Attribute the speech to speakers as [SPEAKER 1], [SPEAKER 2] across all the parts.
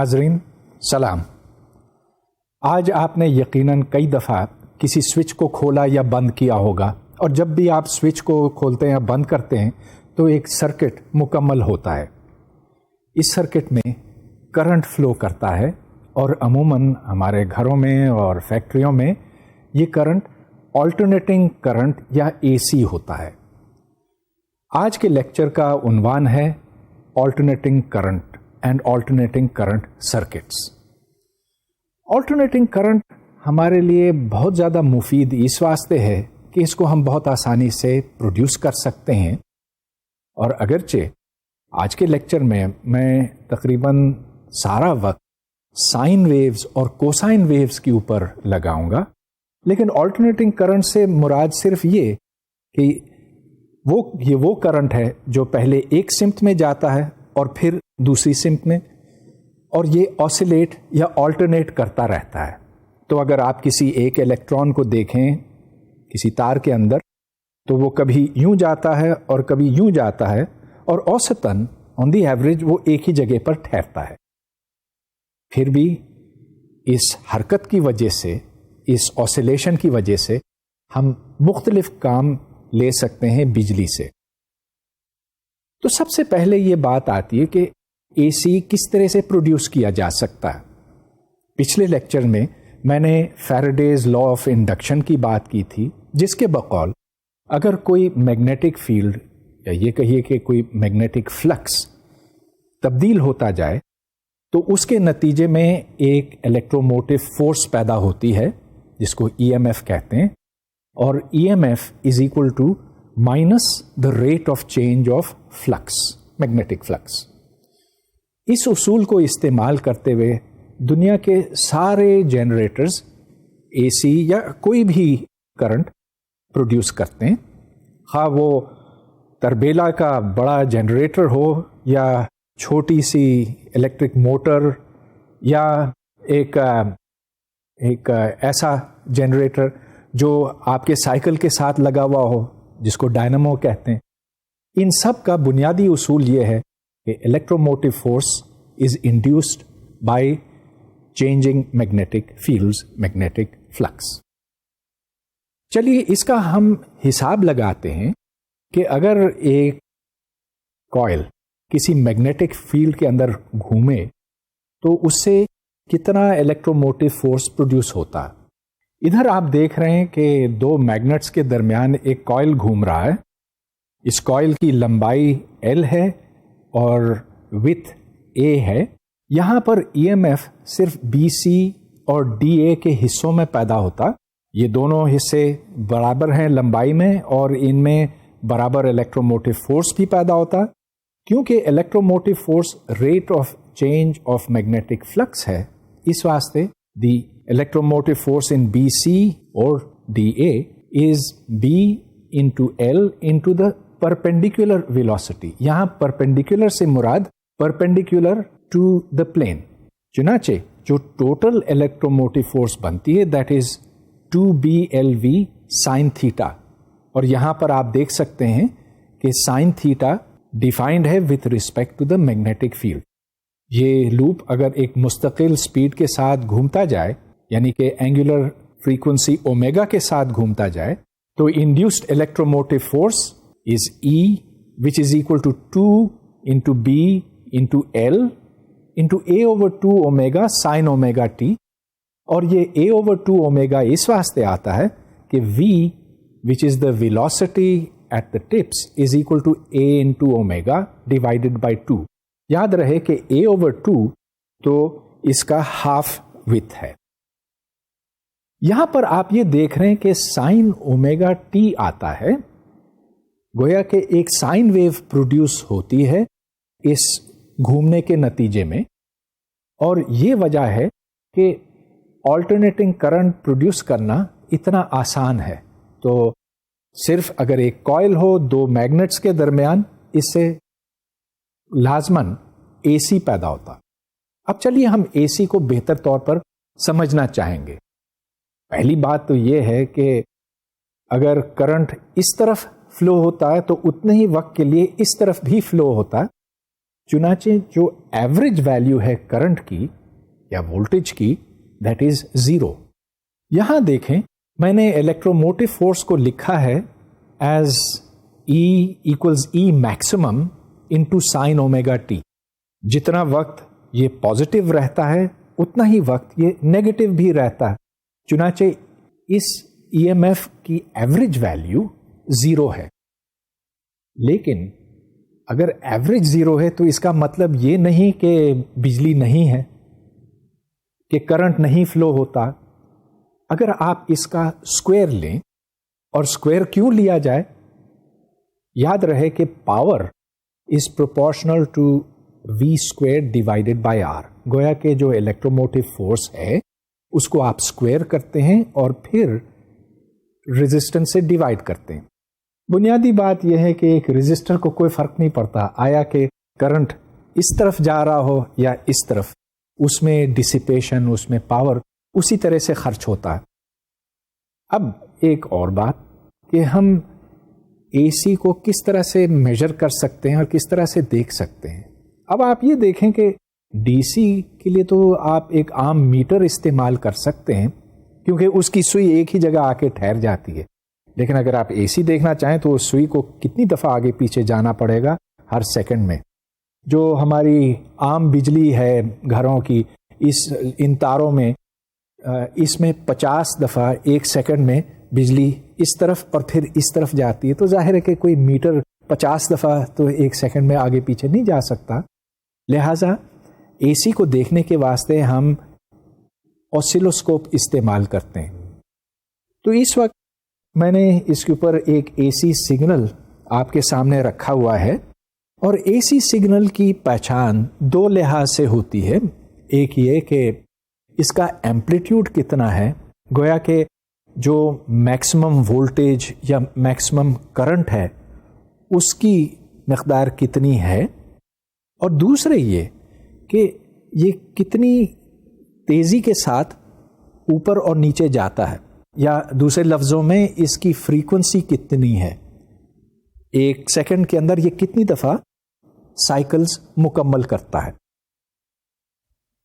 [SPEAKER 1] ناظرین سلام. آج آپ نے یقیناً کئی دفعہ کسی سوئچ کو کھولا یا بند کیا ہوگا، اور جب بھی آپ سوئچ کو کھولتے ہیں یا بند کرتے ہیں تو ایک سرکٹ مکمل ہوتا ہے. اس سرکٹ میں کرنٹ فلو کرتا ہے، اور عموماً ہمارے گھروں میں اور فیکٹریوں میں یہ کرنٹ آلٹرنیٹنگ کرنٹ یا اے سی ہوتا ہے. آج کے لیکچر کا عنوان ہے alternating current and alternating current circuits. Alternating current ہمارے لیے بہت زیادہ مفید اس واسطے ہے کہ اس کو ہم بہت آسانی سے پروڈیوس کر سکتے ہیں، اور اگرچہ آج کے لیکچر میں تقریباً سارا وقت سائن ویوز اور کوسائن ویوز کے اوپر لگاؤں گا، لیکن آلٹرنیٹنگ کرنٹ سے مراد صرف یہ کہ یہ وہ کرنٹ ہے جو پہلے ایک سمت میں جاتا ہے اور پھر دوسری سمت میں، اور یہ آسیلیٹ یا آلٹرنیٹ کرتا رہتا ہے. تو اگر آپ کسی ایک الیکٹران کو دیکھیں کسی تار کے اندر، تو وہ کبھی یوں جاتا ہے اور کبھی یوں جاتا ہے، اور اوسطاً آن دی ایوریج وہ ایک ہی جگہ پر ٹھہرتا ہے. پھر بھی اس حرکت کی وجہ سے، اس آسیلیشن کی وجہ سے ہم مختلف کام لے سکتے ہیں بجلی سے. تو سب سے پہلے یہ بات آتی ہے کہ اے سی کس طرح سے پروڈیوس کیا جا سکتا ہے. پچھلے لیکچر میں نے فیراڈیز لا آف انڈکشن کی بات کی تھی، جس کے بقول اگر کوئی میگنیٹک فیلڈ یا یہ کہیے کہ کوئی میگنیٹک فلکس تبدیل ہوتا جائے تو اس کے نتیجے میں ایک الیکٹروموٹیو فورس پیدا ہوتی ہے جس کو ای ایم ایف کہتے ہیں، اور E M F is equal to minus the rate of change of flux, magnetic flux. اس اصول کو استعمال کرتے ہوئے دنیا کے سارے جنریٹرز اے سی یا کوئی بھی کرنٹ پروڈیوس کرتے ہیں، خواہ وہ تربیلا کا بڑا جنریٹر ہو یا چھوٹی سی الیکٹرک موٹر یا ایک ایسا جنریٹر جو آپ کے سائیکل کے ساتھ لگا ہوا ہو جس کو ڈائنامو کہتے ہیں. ان سب کا بنیادی اصول یہ ہے کہ electromotive force is induced by changing magnetic fields, magnetic flux. چلیے اس کا ہم حساب لگاتے ہیں کہ اگر ایک کوئل کسی میگنیٹک فیلڈ کے اندر گھومے تو اس سے کتنا الیکٹروموٹیو فورس پروڈیوس ہوتا. ادھر آپ دیکھ رہے ہیں کہ دو میگنٹس کے درمیان ایک کوئل گھوم رہا ہے. اس کوئل کی لمبائی L ہے اور وتھ A ہے. یہاں پر ای ایم ایف صرف بی سی اور ڈی اے کے حصوں میں پیدا ہوتا. یہ دونوں حصے برابر ہیں لمبائی میں، اور ان میں برابر الیکٹروموٹیو فورس بھی پیدا ہوتا. کیونکہ electromotive force rate of change of magnetic flux ہے، اس واسطے دی electromotive force in BC or dA is B into L into the perpendicular velocity. یہاں perpendicular سے مراد perpendicular to the plane. چنانچہ جو total electromotive force بنتی ہے that is 2BLV sin theta. اور یہاں پر آپ دیکھ سکتے ہیں کہ sin theta defined ہے with respect to the magnetic field. یہ لوپ اگر ایک مستقل سپیڈ کے ساتھ گھومتا جائے، یعنی کہ اینگولر فریکوینسی اومیگا کے ساتھ گھومتا جائے، تو induced electromotive force is E which is equal to 2 into B into L into A over 2 omega sin omega t. اور یہ A over 2 omega اس واسطے آتا ہے کہ V which is the velocity at the tips is equal to A into omega divided by 2. یاد رہے کہ A over 2 تو اس کا ہاف width ہے. یہاں پر آپ یہ دیکھ رہے ہیں کہ سائن اومیگا ٹی آتا ہے، گویا کہ ایک سائن ویو پروڈیوس ہوتی ہے اس گھومنے کے نتیجے میں. اور یہ وجہ ہے کہ آلٹرنیٹنگ کرنٹ پروڈیوس کرنا اتنا آسان ہے. تو صرف اگر ایک کوئل ہو دو میگنٹس کے درمیان، اس سے لازماً اے سی پیدا ہوتا. اب چلیے ہم اے سی کو بہتر طور پر سمجھنا چاہیں گے. پہلی بات تو یہ ہے کہ اگر کرنٹ اس طرف فلو ہوتا ہے تو اتنے ہی وقت کے لیے اس طرف بھی فلو ہوتا ہے. چنانچہ جو ایوریج ویلیو ہے کرنٹ کی یا وولٹیج کی دیٹ از 0. یہاں دیکھیں میں نے الیکٹروموٹیو فورس کو لکھا ہے as E equals E maximum into sin omega t. جتنا وقت یہ پازیٹیو رہتا ہے اتنا ہی وقت یہ نیگیٹو بھی رہتا ہے. چنانچہ اس ای ایم ایف کی ایوریج ویلیو 0 ہے. لیکن اگر ایوریج 0 ہے تو اس کا مطلب یہ نہیں کہ بجلی نہیں ہے، کہ کرنٹ نہیں فلو ہوتا. اگر آپ اس کا اسکوائر لیں، اور اسکوائر کیوں لیا جائے؟ یاد رہے کہ power is proportional to V square divided by R. گویا کہ جو الیکٹروموٹیو فورس ہے اس کو آپ اسکوائر کرتے ہیں اور پھر ریزسٹنس سے ڈیوائڈ کرتے ہیں. بنیادی بات یہ ہے کہ ایک ریزسٹر کو کوئی فرق نہیں پڑتا آیا کہ کرنٹ اس طرف جا رہا ہو یا اس طرف، اس میں ڈسیپیشن، اس میں پاور اسی طرح سے خرچ ہوتا ہے. اب ایک اور بات کہ ہم اے سی کو کس طرح سے میجر کر سکتے ہیں اور کس طرح سے دیکھ سکتے ہیں. اب آپ یہ دیکھیں کہ ڈی سی کے لیے تو آپ ایک عام میٹر استعمال کر سکتے ہیں کیونکہ اس کی سوئی ایک ہی جگہ آ کے ٹھہر جاتی ہے. لیکن اگر آپ اے سی دیکھنا چاہیں تو اس سوئی کو کتنی دفعہ آگے پیچھے جانا پڑے گا ہر سیکنڈ میں. جو ہماری عام بجلی ہے گھروں کی، ان تاروں میں اس میں 50 دفعہ ایک سیکنڈ میں بجلی اس طرف اور پھر اس طرف جاتی ہے. تو ظاہر ہے کہ کوئی میٹر 50 دفعہ تو ایک سیکنڈ میں آگے پیچھے نہیں جا سکتا. لہذا اے سی کو دیکھنے کے واسطے ہم اوسیلوسکوپ استعمال کرتے ہیں. تو اس وقت میں نے اس کے اوپر ایک اے سی سگنل آپ کے سامنے رکھا ہوا ہے، اور اے سی سگنل کی پہچان 2 لحاظ سے ہوتی ہے. ایک یہ کہ اس کا ایمپلیٹیوڈ کتنا ہے، گویا کہ جو میکسیمم وولٹیج یا میکسیمم کرنٹ ہے اس کی مقدار کتنی ہے، اور دوسرے یہ کہ یہ کتنی تیزی کے ساتھ اوپر اور نیچے جاتا ہے، یا دوسرے لفظوں میں اس کی فریکوینسی کتنی ہے، ایک سیکنڈ کے اندر یہ کتنی دفعہ سائیکلز مکمل کرتا ہے.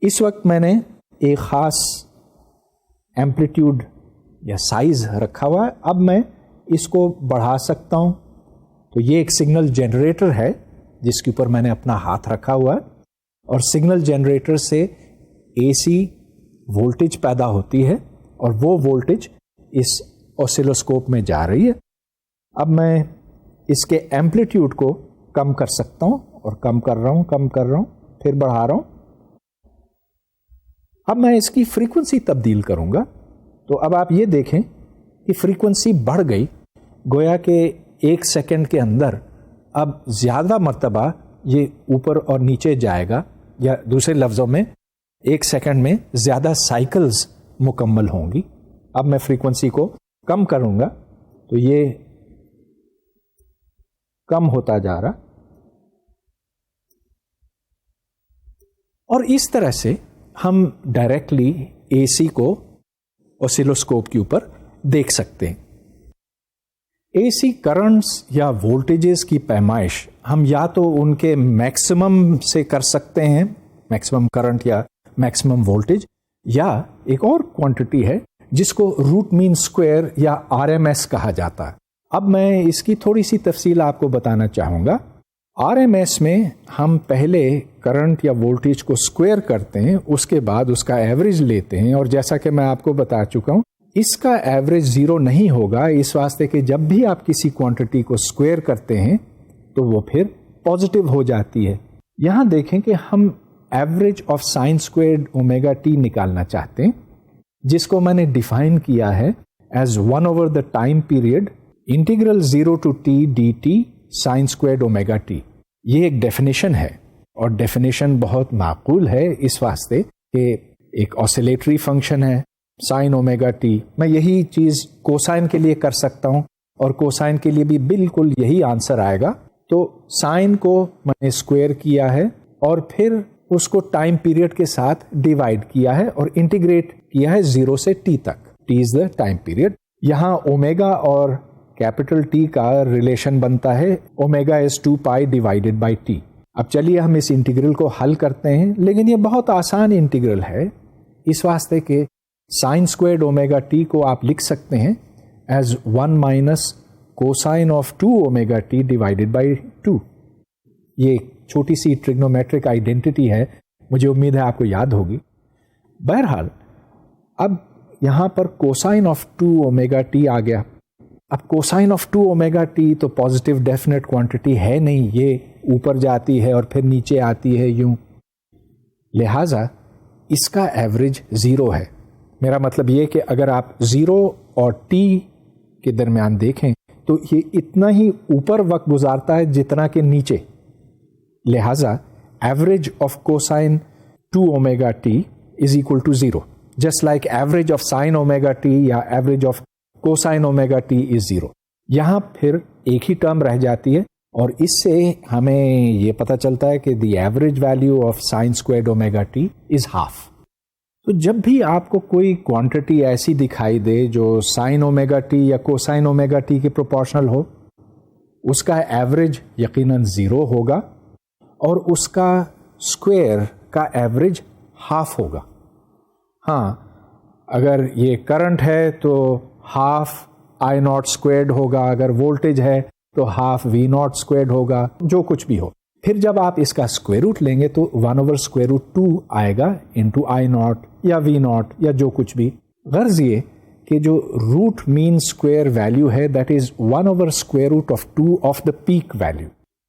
[SPEAKER 1] اس وقت میں نے ایک خاص ایمپلیٹیوڈ یا سائز رکھا ہوا ہے. اب میں اس کو بڑھا سکتا ہوں. تو یہ ایک سگنل جنریٹر ہے جس کے اوپر میں نے اپنا ہاتھ رکھا ہوا ہے، اور سگنل جنریٹر سے اے سی وولٹیج پیدا ہوتی ہے اور وہ وولٹیج اس اوسیلوسکوپ میں جا رہی ہے. اب میں اس کے ایمپلیٹیوڈ کو کم کر سکتا ہوں، اور کم کر رہا ہوں پھر بڑھا رہا ہوں. اب میں اس کی فریکوینسی تبدیل کروں گا. تو اب آپ یہ دیکھیں کہ فریکوینسی بڑھ گئی. گویا کہ ایک سیکنڈ کے اندر اب زیادہ مرتبہ یہ اوپر اور نیچے جائے گا، یا دوسرے لفظوں میں ایک سیکنڈ میں زیادہ سائیکلز مکمل ہوں گی. اب میں فریکوینسی کو کم کروں گا تو یہ کم ہوتا جا رہا، اور اس طرح سے ہم ڈائریکٹلی اے سی کو اوسیلوسکوپ کے اوپر دیکھ سکتے ہیں. اے سی کرنٹس یا وولٹیجز کی پیمائش ہم یا تو ان کے میکسیمم سے کر سکتے ہیں، میکسیمم کرنٹ یا میکسیمم وولٹیج، یا ایک اور کوانٹٹی ہے جس کو روٹ مین اسکوائر یا آر ایم ایس کہا جاتا ہے. اب میں اس کی تھوڑی سی تفصیل آپ کو بتانا چاہوں گا. آر ایم ایس میں ہم پہلے کرنٹ یا وولٹیج کو اسکوائر کرتے ہیں، اس کے بعد اس کا ایوریج لیتے ہیں، اور جیسا کہ میں آپ کو بتا چکا ہوں اس کا ایوریج 0 نہیں ہوگا، اس واسطے کہ جب بھی آپ کسی کوانٹٹی کو اسکوائر کرتے ہیں تو وہ پھر پازیٹیو ہو جاتی ہے. یہاں دیکھیں کہ ہم average of sign squared omega T نکالنا چاہتے ہیں، جس کو میں نے ڈیفائن کیا ہے as 1/the time period integral 0 to t dt sine squared omega T. یہ ایک ڈیفینیشن ہے، اور ڈیفینیشن بہت معقول ہے اس واسطے کہ ایک آسیلیٹری فنکشن ہے سائن اومیگا ٹی. میں یہی چیز کوسائن کے لیے کر سکتا ہوں، اور کوسائن کے لیے بھی بالکل یہی آنسر آئے گا. تو سائن کو میں نے اسکوائر کیا ہے اور پھر اس کو ٹائم پیریڈ کے ساتھ ڈیوائڈ کیا ہے اور انٹیگریٹ کیا ہے 0 سے t تک. t از دا ٹائم پیریڈ. یہاں اومیگا اور کیپٹل ٹی کا ریلیشن بنتا ہے omega is 2 pi divided by T. اب چلیے ہم اس انٹیگرل کو حل کرتے ہیں، لیکن یہ بہت آسان انٹیگرل ہے اس واسطے کہ سائن اسکوائرڈ اومیگا ٹی کو آپ لکھ سکتے ہیں as 1 minus cosine of 2 omega T divided by 2. یہ چھوٹی سی ٹریگنومیٹرک آئیڈینٹی ہے، مجھے امید ہے آپ کو یاد ہوگی. بہرحال اب یہاں پر کوسائن آف 2 اومیگا ٹی آ گیا. اب کوسائن آف 2 اومیگا ٹی تو پازیٹیو ڈیفینیٹ کوانٹٹی ہے نہیں، یہ اوپر جاتی ہے اور پھر نیچے آتی ہے یوں، لہذا اس کا ایوریج 0 ہے. میرا مطلب یہ کہ اگر آپ 0 اور ٹی کے درمیان دیکھیں تو یہ اتنا ہی اوپر وقت گزارتا ہے جتنا کہ نیچے، لہذا average of cosine 2 omega T is equal to 0، just like average of sine omega T یا average of cosine omega T is 0. یہاں پھر ایک ہی ٹرم رہ جاتی ہے اور اس سے ہمیں یہ پتا چلتا ہے کہ the average value of sine squared omega T is half. تو جب بھی آپ کو کوئی کوانٹٹی ایسی دکھائی دے جو سائن اومیگا ٹی یا کوسائن اومیگا ٹی کے پروپورشنل ہو، اس کا ایوریج یقیناً 0 ہوگا اور اس کا اسکوائر کا ایوریج ہاف ہوگا. ہاں، اگر یہ کرنٹ ہے تو ہاف آئی ناٹ اسکوائرڈ ہوگا، اگر وولٹیج ہے تو ہاف وی ناٹ اسکوائرڈ ہوگا، جو کچھ بھی ہو. پھر جب آپ اس کا اسکوائر روٹ لیں گے تو 1/√2 آئے گا انٹو آئی ناٹ یا وی ناٹ یا جو کچھ بھی. غرض یہ کہ جو روٹ مین اسکوائر ویلیو ہے that is 1/√2 of the peak value.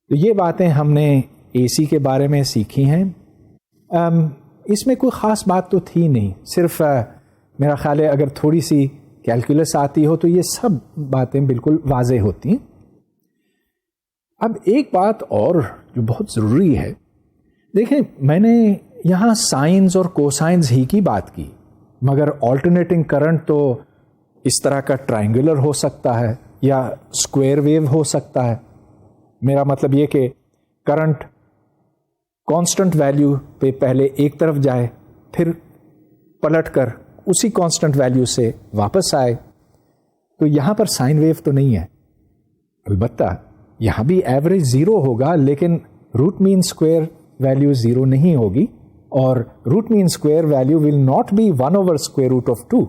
[SPEAKER 1] تو یہ باتیں ہم نے اے سی کے بارے میں سیکھی ہیں. اس میں کوئی خاص بات تو تھی نہیں، صرف میرا خیال ہے اگر تھوڑی سی کیلکولس آتی ہو تو یہ سب باتیں بالکل واضح ہوتی ہیں. اب ایک بات اور جو بہت ضروری ہے، دیکھیں میں نے یہاں سائنز اور کوسائنز ہی کی بات کی، مگر آلٹرنیٹنگ کرنٹ تو اس طرح کا ٹرائنگولر ہو سکتا ہے یا اسکوائر ویو ہو سکتا ہے. میرا مطلب یہ کہ کرنٹ کانسٹنٹ ویلیو پہ پہلے ایک طرف جائے پھر پلٹ کر اسی کانسٹنٹ ویلیو سے واپس آئے. تو یہاں پر سائن ویو تو نہیں ہے، البتہ یہاں بھی ایوریج 0 ہوگا لیکن روٹ مین اسکوائر ویلیو 0 نہیں ہوگی اور root mean square value will not be 1/√2.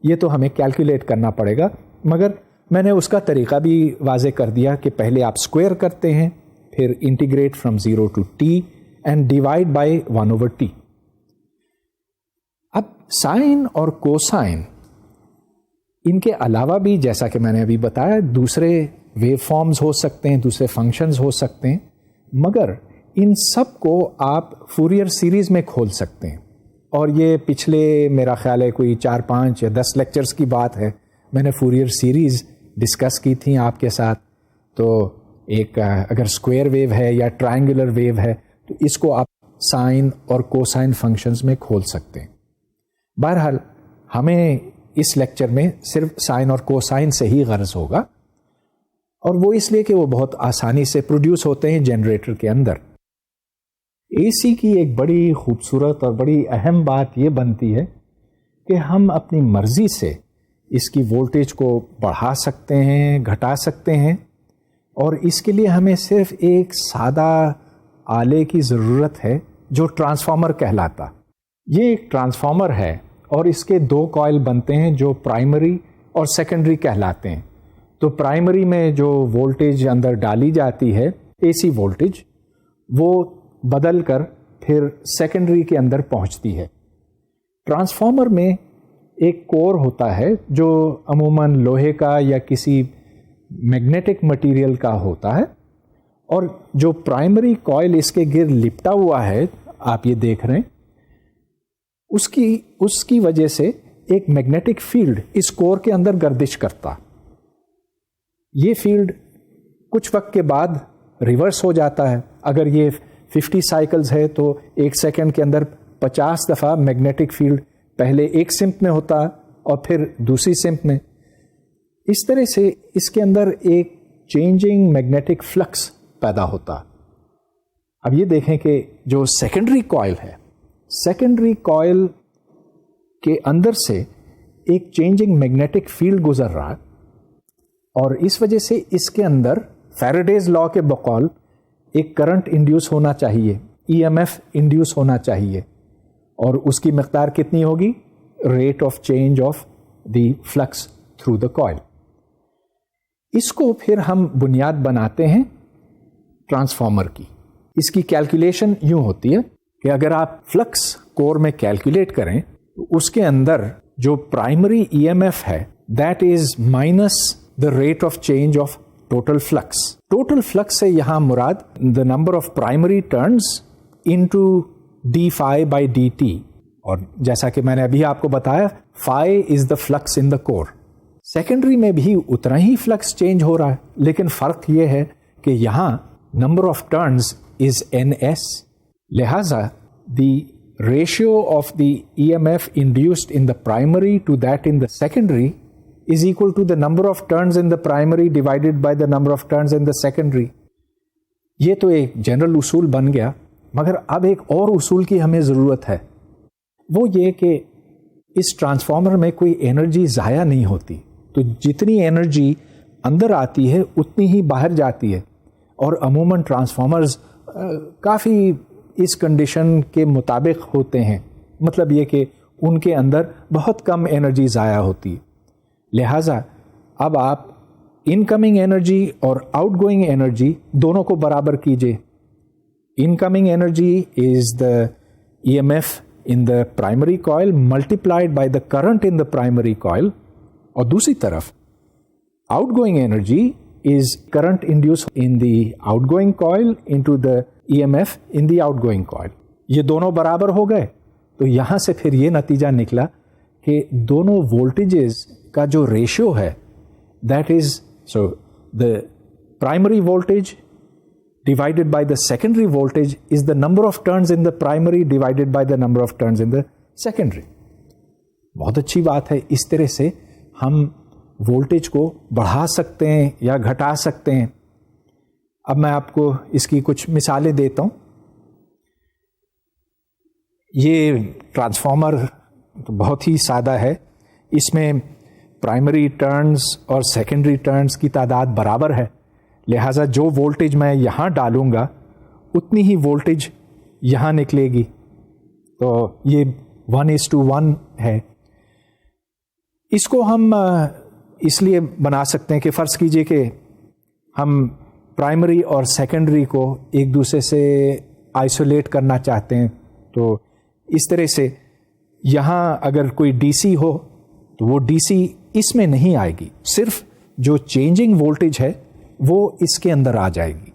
[SPEAKER 1] یہ تو ہمیں کیلکولیٹ کرنا پڑے گا، مگر میں نے اس کا طریقہ بھی واضح کر دیا کہ پہلے آپ اسکوائر کرتے ہیں پھر integrate from 0 to t and divide by 1/t. اب سائن اور کوسائن ان کے علاوہ بھی جیسا کہ میں نے ابھی بتایا دوسرے ویو فارمز ہو سکتے ہیں، دوسرے فنکشنز ہو سکتے ہیں، مگر ان سب کو آپ فورئر سیریز میں کھول سکتے ہیں. اور یہ پچھلے میرا خیال ہے کوئی 4 5 یا 10 لیکچرز کی بات ہے، میں نے فورئر سیریز ڈسکس کی تھی آپ کے ساتھ. تو ایک اگر اسکوائر ویو ہے یا ٹرائنگولر ویو ہے تو اس کو آپ سائن اور کوسائن فنکشنز میں کھول سکتے ہیں. بہرحال ہمیں اس لیکچر میں صرف سائن اور کوسائن سے ہی غرض ہوگا، اور وہ اس لیے کہ وہ بہت آسانی سے پروڈیوس ہوتے ہیں جنریٹر کے اندر. اے سی کی ایک بڑی خوبصورت اور بڑی اہم بات یہ بنتی ہے کہ ہم اپنی مرضی سے اس کی وولٹیج کو بڑھا سکتے ہیں، گھٹا سکتے ہیں، اور اس کے لیے ہمیں صرف ایک سادہ آلے کی ضرورت ہے جو ٹرانسفارمر کہلاتا. یہ ایک ٹرانسفارمر ہے اور اس کے 2 کوائل بنتے ہیں جو پرائمری اور سیکنڈری کہلاتے ہیں. تو پرائمری میں جو وولٹیج اندر ڈالی جاتی ہے اے سی وولٹیج، وہ بدل کر پھر سیکنڈری کے اندر پہنچتی ہے. ٹرانسفارمر میں ایک کور ہوتا ہے جو عموماً لوہے کا یا کسی میگنیٹک مٹیریل کا ہوتا ہے، اور جو پرائمری کوائل اس کے گرد لپٹا ہوا ہے آپ یہ دیکھ رہے ہیں، اس کی وجہ سے ایک میگنیٹک فیلڈ اس کور کے اندر گردش کرتا. یہ فیلڈ کچھ وقت کے بعد ریورس ہو جاتا ہے. اگر یہ 50 سائیکلز ہے تو ایک سیکنڈ کے اندر 50 دفعہ میگنیٹک فیلڈ پہلے ایک سمت میں ہوتا اور پھر دوسری سمت میں. اس طرح سے اس کے اندر ایک چینجنگ میگنیٹک فلکس پیدا ہوتا. اب یہ دیکھیں کہ جو سیکنڈری کوائل ہے، سیکنڈری کوائل کے اندر سے ایک چینجنگ میگنیٹک فیلڈ گزر رہا، اور اس وجہ سے اس کے اندر فیراڈیز لا کے بقول ایک کرنٹ انڈیوس ہونا چاہیے, EMF انڈیوس ہونا چاہیے, اور اس کی مقدار کتنی ہوگی؟ Rate of change of the flux through the coil. اس کو پھر ہم بنیاد بناتے ہیں ٹرانسفارمر کی. اس کی کیلکولیشن یوں ہوتی ہے کہ اگر آپ فلکس کور میں کیلکولیٹ کریں تو اس کے اندر جو پرائمری EMF ہے that is minus the rate of change of total flux. Total flux سے یہاں مراد the number of primary turns into D phi by D T, اور جیسا کہ میں نے ابھی آپ کو بتایا phi is the flux in the core. Secondary میں بھی اتنا ہی فلکس چینج ہو رہا ہے, لیکن فرق یہ ہے کہ یہاں number of turns is NS. لہذا the ratio of the EMF induced in the primary to that in the secondary is equal to the number of turns in the primary divided by the number of turns in the secondary. یہ تو ایک general اصول بن گیا, مگر اب ایک اور اصول کی ہمیں ضرورت ہے. وہ یہ کہ اس ٹرانسفارمر میں کوئی انرجی ضائع نہیں ہوتی, تو جتنی انرجی اندر آتی ہے اتنی ہی باہر جاتی ہے, اور عموماً ٹرانسفارمرز کافی اس کنڈیشن کے مطابق ہوتے ہیں, مطلب یہ کہ ان کے اندر بہت کم انرجی ضائع ہوتی ہے. لہذا اب آپ انکمنگ انرجی اور آؤٹ گوئنگ انرجی دونوں کو برابر کیجئے. Incoming energy is the EMF in the primary coil multiplied by the current in the primary coil, اور دوسری طرف out going energy is current induce in the out going coil into the EMF in the out going coil. یہ دونوں برابر ہو گئے, تو یہاں سے پھر یہ نتیجہ نکلا کہ دونوں وولٹیجز کا جو ریشیو ہے that is so the primary voltage divided by the secondary voltage is the number of turns in the primary divided by the number of turns in the secondary. بہت اچھی بات ہے. اس طرح سے ہم وولٹیج کو بڑھا سکتے ہیں یا گھٹا سکتے ہیں. اب میں آپ کو اس کی کچھ مثالیں دیتا ہوں. یہ ٹرانسفارمر بہت ہی سادہ ہے. اس میں پرائمری ٹرنز اور سیکنڈری ٹرنز کی تعداد برابر ہے, لہٰذا جو وولٹیج میں یہاں ڈالوں گا اتنی ہی وولٹیج یہاں نکلے گی. تو یہ 1:1 ہے. اس کو ہم اس لیے بنا سکتے ہیں کہ فرض کیجئے کہ ہم پرائمری اور سیکنڈری کو ایک دوسرے سے آئسولیٹ کرنا چاہتے ہیں, تو اس طرح سے یہاں اگر کوئی DC ہو تو وہ DC اس میں نہیں آئے گی, صرف جو چینجنگ وولٹیج ہے وہ اس کے اندر آ جائے گی.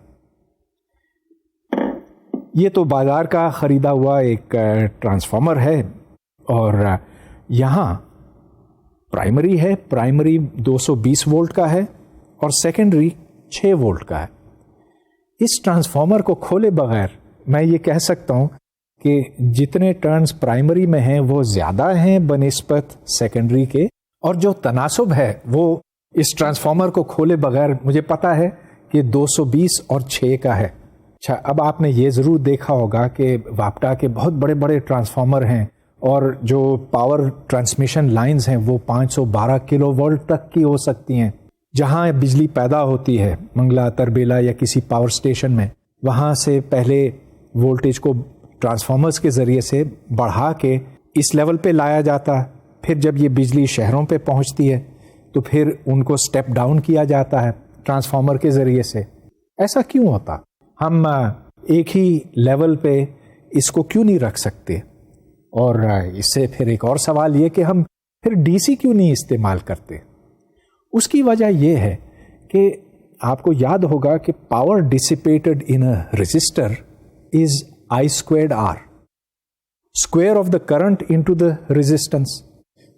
[SPEAKER 1] یہ تو بازار کا خریدا ہوا ایک ٹرانسفارمر ہے, اور یہاں پرائمری ہے, پرائمری 220 وولٹ کا ہے اور سیکنڈری 6 وولٹ کا ہے. اس ٹرانسفارمر کو کھولے بغیر میں یہ کہہ سکتا ہوں کہ جتنے ٹرنز پرائمری میں ہیں وہ زیادہ ہیں بنسبت سیکنڈری کے, اور جو تناسب ہے وہ اس ٹرانسفارمر کو کھولے بغیر مجھے پتا ہے کہ 220 اور 6 کا ہے. اچھا, اب آپ نے یہ ضرور دیکھا ہوگا کہ واپٹا کے بہت بڑے بڑے ٹرانسفارمر ہیں, اور جو پاور ٹرانسمیشن لائنز ہیں وہ 512 کلو وولٹ تک کی ہو سکتی ہیں. جہاں بجلی پیدا ہوتی ہے منگلا, تربیلا یا کسی پاور اسٹیشن میں, وہاں سے پہلے وولٹیج کو ٹرانسفارمرز کے ذریعے سے بڑھا کے اس لیول پہ لایا جاتا ہے. پھر جب یہ بجلی شہروں پہ پہنچتی ہے تو پھر ان کو سٹیپ ڈاؤن کیا جاتا ہے ٹرانسفارمر کے ذریعے سے. ایسا کیوں ہوتا؟ ہم ایک ہی لیول پہ اس کو کیوں نہیں رکھ سکتے؟ اور اس سے پھر ایک اور سوال یہ کہ ہم پھر DC کیوں نہیں استعمال کرتے؟ اس کی وجہ یہ ہے کہ آپ کو یاد ہوگا کہ power dissipated in a register is I²R, square of the current into the resistance.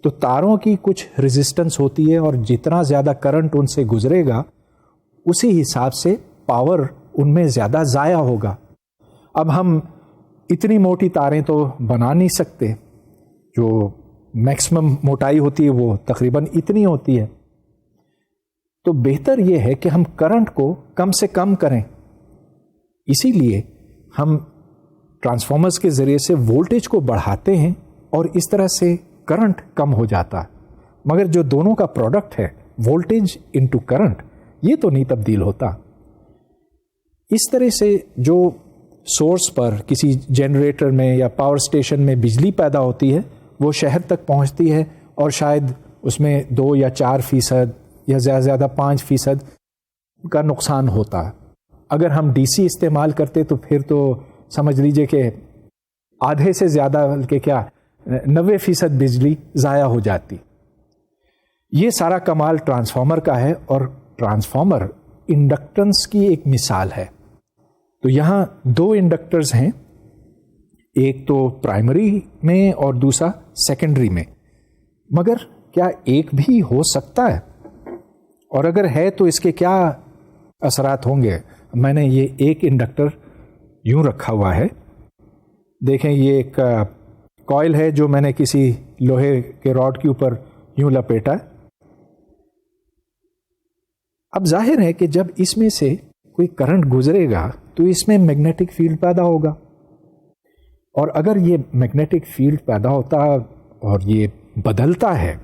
[SPEAKER 1] تو تاروں کی کچھ ریزسٹنس ہوتی ہے, اور جتنا زیادہ کرنٹ ان سے گزرے گا اسی حساب سے پاور ان میں زیادہ ضائع ہوگا. اب ہم اتنی موٹی تاریں تو بنا نہیں سکتے, جو میکسیمم موٹائی ہوتی ہے وہ تقریباً اتنی ہوتی ہے. تو بہتر یہ ہے کہ ہم کرنٹ کو کم سے کم کریں. اسی لیے ہم ٹرانسفارمرز کے ذریعے سے وولٹیج کو بڑھاتے ہیں, اور اس طرح سے کرنٹ کم ہو جاتا ہے. مگر جو دونوں کا پروڈکٹ ہے وولٹیج انٹو کرنٹ, یہ تو نہیں تبدیل ہوتا. اس طرح سے جو سورس پر کسی جنریٹر میں یا پاور اسٹیشن میں بجلی پیدا ہوتی ہے وہ شہر تک پہنچتی ہے اور شاید اس میں 2 یا 4% یا زیادہ سے زیادہ 5% کا نقصان ہوتا ہے. اگر ہم ڈی سی استعمال کرتے تو پھر تو سمجھ لیجئے کہ آدھے سے زیادہ بلکہ کیا 90% بجلی ضائع ہو جاتی. یہ سارا کمال ٹرانسفارمر کا ہے، اور ٹرانسفارمر انڈکٹنس کی ایک مثال ہے. تو یہاں 2 انڈکٹرز ہیں، ایک تو پرائمری میں اور دوسرا سیکنڈری میں. مگر کیا ایک بھی ہو سکتا ہے؟ اور اگر ہے تو اس کے کیا اثرات ہوں گے؟ میں نے یہ ایک انڈکٹر یوں رکھا ہوا ہے، دیکھیں یہ ایک کوئل ہے جو میں نے کسی لوہے کے راڈ کے اوپر یوں لپیٹا. اب ظاہر ہے کہ جب اس میں سے کوئی کرنٹ گزرے گا تو اس میں میگنیٹک فیلڈ پیدا ہوگا، اور اگر یہ میگنیٹک فیلڈ پیدا ہوتا اور یہ بدلتا ہے،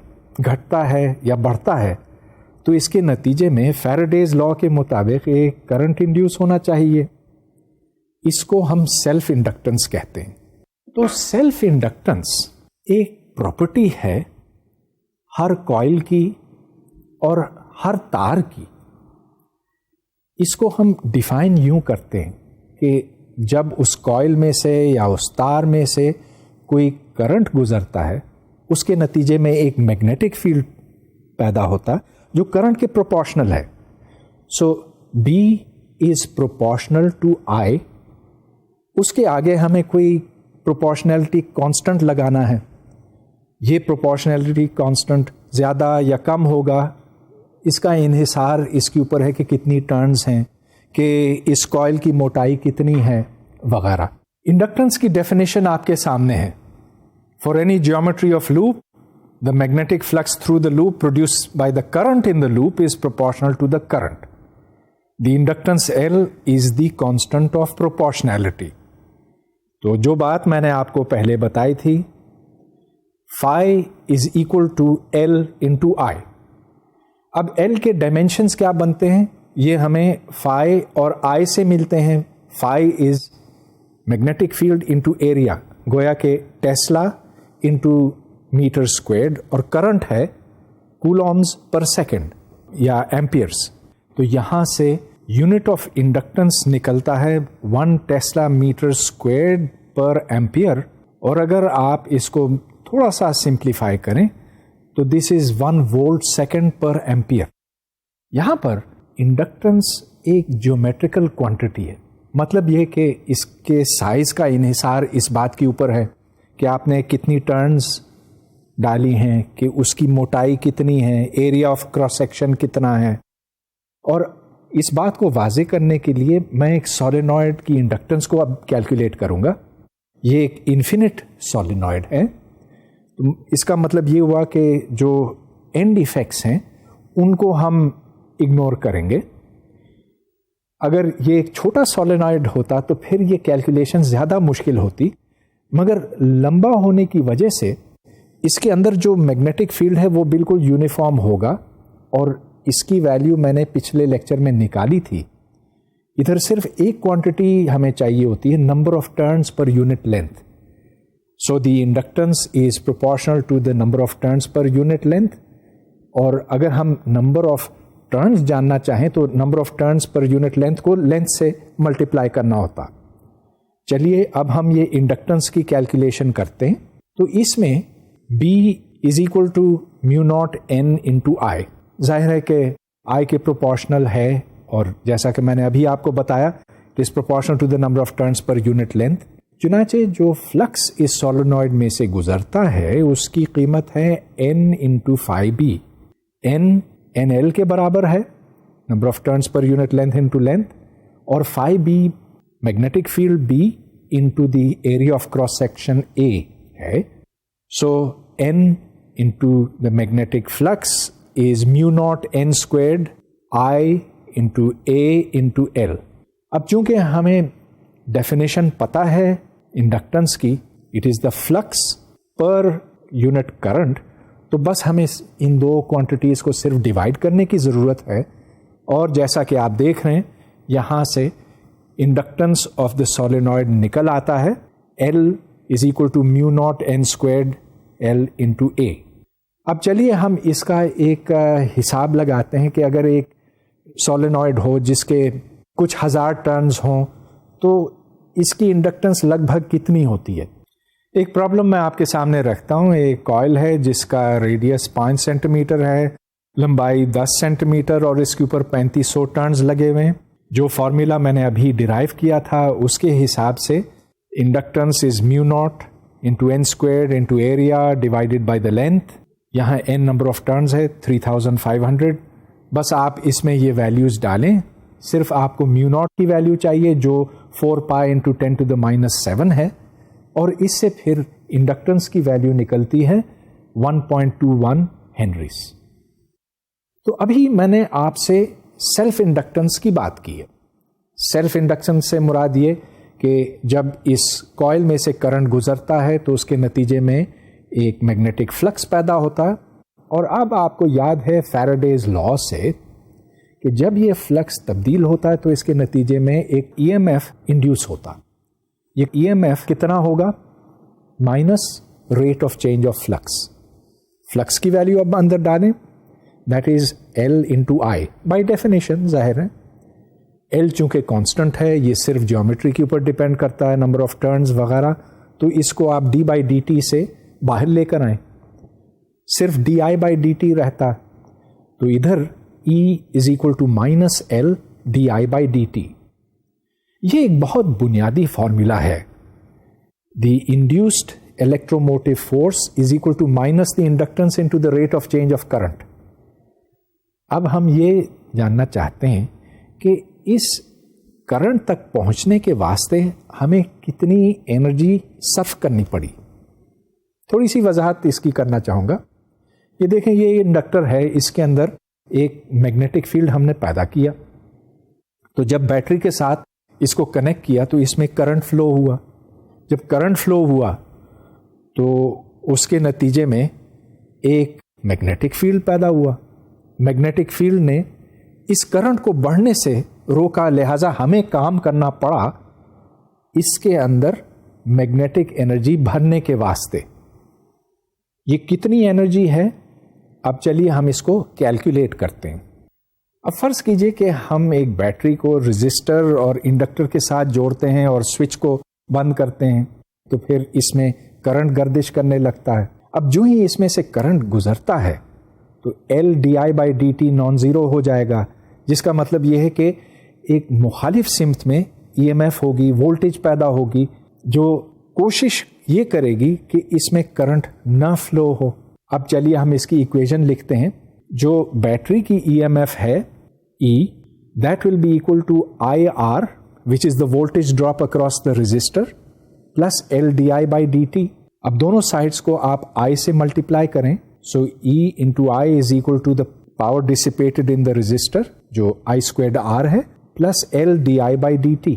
[SPEAKER 1] گھٹتا ہے یا بڑھتا ہے، تو اس کے نتیجے میں فیراڈیز لا کے مطابق ایک کرنٹ انڈیوس ہونا چاہیے. اس کو ہم سیلف انڈکٹنس کہتے ہیں. تو سیلف انڈکٹنس ایک پراپرٹی ہے ہر کوئل کی اور ہر تار کی. اس کو ہم ڈیفائن یوں کرتے ہیں کہ جب اس کوئل میں سے یا اس تار میں سے کوئی کرنٹ گزرتا ہے، اس کے نتیجے میں ایک میگنیٹک فیلڈ پیدا ہوتا جو کرنٹ کے پروپورشنل ہے. سو بی از پروپورشنل ٹو آئی. اس کے آگے ہمیں کوئی پروپورشنلٹی کانسٹنٹ لگانا ہے. یہ پروپورشنلٹی کانسٹنٹ زیادہ یا کم ہوگا، اس کا انحصار اس کے اوپر ہے کہ کتنی ٹرنز ہیں، کہ اس کوئل کی موٹائی کتنی ہے وغیرہ. انڈکٹنس کی ڈیفینیشن آپ کے سامنے ہے. For any geometry of loop the magnetic flux through the loop produced by the current in the loop is proportional to the current. The inductance L is the constant of proportionality. تو جو بات میں نے آپ کو پہلے بتائی تھی، phi is equal to L into I. اب L کے ڈائمینشنز کیا بنتے ہیں؟ یہ ہمیں phi اور I سے ملتے ہیں. phi is magnetic field into area، گویا کہ ٹیسلا into میٹر اسکوائرڈ، اور کرنٹ ہے کولومز پر سیکنڈ یا ایمپیئرس. تو یہاں سے یونٹ آف انڈکٹنس نکلتا ہے 1 ٹیسلا میٹر اسکوائرڈ پر ایمپیئر. اور اگر آپ اس کو تھوڑا سا سمپلیفائی کریں تو دس از 1 وولٹ سیکنڈ پر ایمپیئر. یہاں پر انڈکٹنس ایک جیومیٹریکل کوانٹٹی ہے. مطلب یہ کہ اس کے سائز کا انحصار اس بات کے اوپر ہے کہ آپ نے کتنی ٹرنز ڈالی ہیں، کہ اس کی موٹائی کتنی ہے، ایریا آف کراس سیکشن کتنا ہے. اور اس بات کو واضح کرنے کے لیے میں ایک سولینوئڈ کی انڈکٹنس کو اب کیلکولیٹ کروں گا. یہ ایک انفینٹ سولینوئڈ ہے. اس کا مطلب یہ ہوا کہ جو اینڈ ایفیکٹس ہیں ان کو ہم اگنور کریں گے. اگر یہ ایک چھوٹا سولینوئڈ ہوتا تو پھر یہ کیلکولیشن زیادہ مشکل ہوتی، مگر لمبا ہونے کی وجہ سے اس کے اندر جو میگنیٹک فیلڈ ہے وہ بالکل یونیفارم ہوگا، اور اس کی ویلیو میں نے پچھلے لیکچر میں نکالی تھی. ادھر صرف ایک کوانٹٹی ہمیں چاہیے ہوتی ہے، number of turns per unit length. So the inductance is proportional to the number of turns per unit length. اور اگر ہم نمبر آف ٹرنز جاننا چاہیں تو number of turns per unit length کو لینتھ سے ملٹیپلائی کرنا ہوتا. چلیے اب ہم یہ انڈکٹنس کی کیلکولیشن کرتے ہیں. تو اس میں B is equal to mu naught n into I. ظاہر ہے کہ I کے پروپورشنل ہے، اور جیسا کہ میں نے ابھی آپ کو بتایا it is proportional to the number of turns per unit length. چنانچہ جو فلکس اس سولینوئڈ میں سے گزرتا ہے اس کی قیمت ہے n into phi b. n NL کے برابر ہے، number of turns per unit length into length, اور phi b magnetic field B into the area of cross section A ہے. So n into the magnetic flux is mu naught n squared I into A into L. اب چونکہ ہمیں definition پتا ہے inductance کی، it is the flux per unit current، تو بس ہمیں ان دو کوانٹیٹیز کو صرف ڈیوائڈ کرنے کی ضرورت ہے. اور جیسا کہ آپ دیکھ رہے ہیں یہاں سے انڈکٹنس آف دا سولینوئڈ نکل آتا ہے L is equal to mu naught n squared L into A. اب چلیے ہم اس کا ایک حساب لگاتے ہیں کہ اگر ایک سولینوئڈ ہو جس کے کچھ ہزار ٹرنز ہوں تو اس کی انڈکٹنس لگ بھگ کتنی ہوتی ہے. ایک پرابلم میں آپ کے سامنے رکھتا ہوں. ایک کوائل ہے جس کا ریڈیس 5 سینٹی میٹر ہے, لمبائی 10 سینٹی میٹر اور اس کے اوپر 3500 ٹرنز لگے ہوئے ہیں. جو فارمولا میں نے ابھی ڈیرائیو کیا تھا اس کے حساب سے inductance is mu naught into N square into area divided by the length. یہاں n نمبر آف ٹرنز ہے 3500. بس آپ اس میں یہ ویلیوز ڈالیں. صرف آپ کو میو ناٹ کی ویلیو چاہیے جو 4 پائی انٹو 10 ٹو دا -7 ہے, اور اس سے پھر انڈکٹنس کی ویلیو نکلتی ہے 1.21 ہنریز. تو ابھی میں نے آپ سے سیلف انڈکٹنس کی بات کی ہے. سیلف انڈکٹنس سے مراد یہ کہ جب اس کوائل میں سے کرنٹ گزرتا ہے تو اس کے نتیجے میں ایک میگنیٹک فلکس پیدا ہوتا ہے. اور اب آپ کو یاد ہے فیراڈیز لا سے کہ جب یہ فلکس تبدیل ہوتا ہے تو اس کے نتیجے میں ایک ای ایم ایف انڈیوس ہوتا. یہ ای ایم ایف کتنا ہوگا؟ Minus rate of change of flux. Flux کی ویلیو اب اندر ڈالیں, that is L into I. By definition ظاہر ہے ایل چونکہ کانسٹنٹ ہے, یہ صرف جیومیٹری کے اوپر ڈیپینڈ کرتا ہے, نمبر آف ٹرنز وغیرہ, تو اس کو آپ ڈی بائی ڈی ٹی سے باہر لے کر آئیں. صرف D I by D T رہتا تو ادھر E is equal to minus L di by dt. یہ ایک بہت بنیادی فارمولا ہے. The induced electromotive force is equal to minus the inductance into the rate of change of current. اب ہم یہ جاننا چاہتے ہیں کہ اس کرنٹ تک پہنچنے کے واسطے ہمیں کتنی انرجی صرف کرنی پڑی. تھوڑی سی وضاحت اس کی کرنا چاہوں گا. یہ دیکھیں, یہ انڈکٹر ہے, اس کے اندر ایک میگنیٹک فیلڈ ہم نے پیدا کیا. تو جب بیٹری کے ساتھ اس کو کنیکٹ کیا تو اس میں کرنٹ فلو ہوا. جب کرنٹ فلو ہوا تو اس کے نتیجے میں ایک میگنیٹک فیلڈ پیدا ہوا. میگنیٹک فیلڈ نے اس کرنٹ کو بڑھنے سے روکا, لہذا ہمیں کام کرنا پڑا اس کے اندر میگنیٹک انرجی بھرنے کے واسطے. یہ کتنی انرجی ہے؟ اب چلیے ہم اس کو کیلکولیٹ کرتے ہیں. اب فرض کیجئے کہ ہم ایک بیٹری کو رزسٹر اور انڈکٹر کے ساتھ جوڑتے ہیں اور سوئچ کو بند کرتے ہیں تو پھر اس میں کرنٹ گردش کرنے لگتا ہے. اب جو ہی اس میں سے کرنٹ گزرتا ہے تو L D I by D T non zero ہو جائے گا, جس کا مطلب یہ ہے کہ ایک مخالف سمت میں ای ایم ایف ہوگی, وولٹیج پیدا ہوگی, جو کوشش یہ کرے گی کہ اس میں کرنٹ نہ فلو ہو. اب چلیے ہم اس کی ایکویشن لکھتے ہیں. جو بیٹری کی ای ایم ایف ہے E, that will be equal to IR, which is the voltage drop across the resistor, plus LDI by dt. اب دونوں سائڈس کو آپ I سے ملٹیپلائی کریں, so E into I is equal to the power dissipated in the resistor, جو I squared R ہے, plus LDI by dt.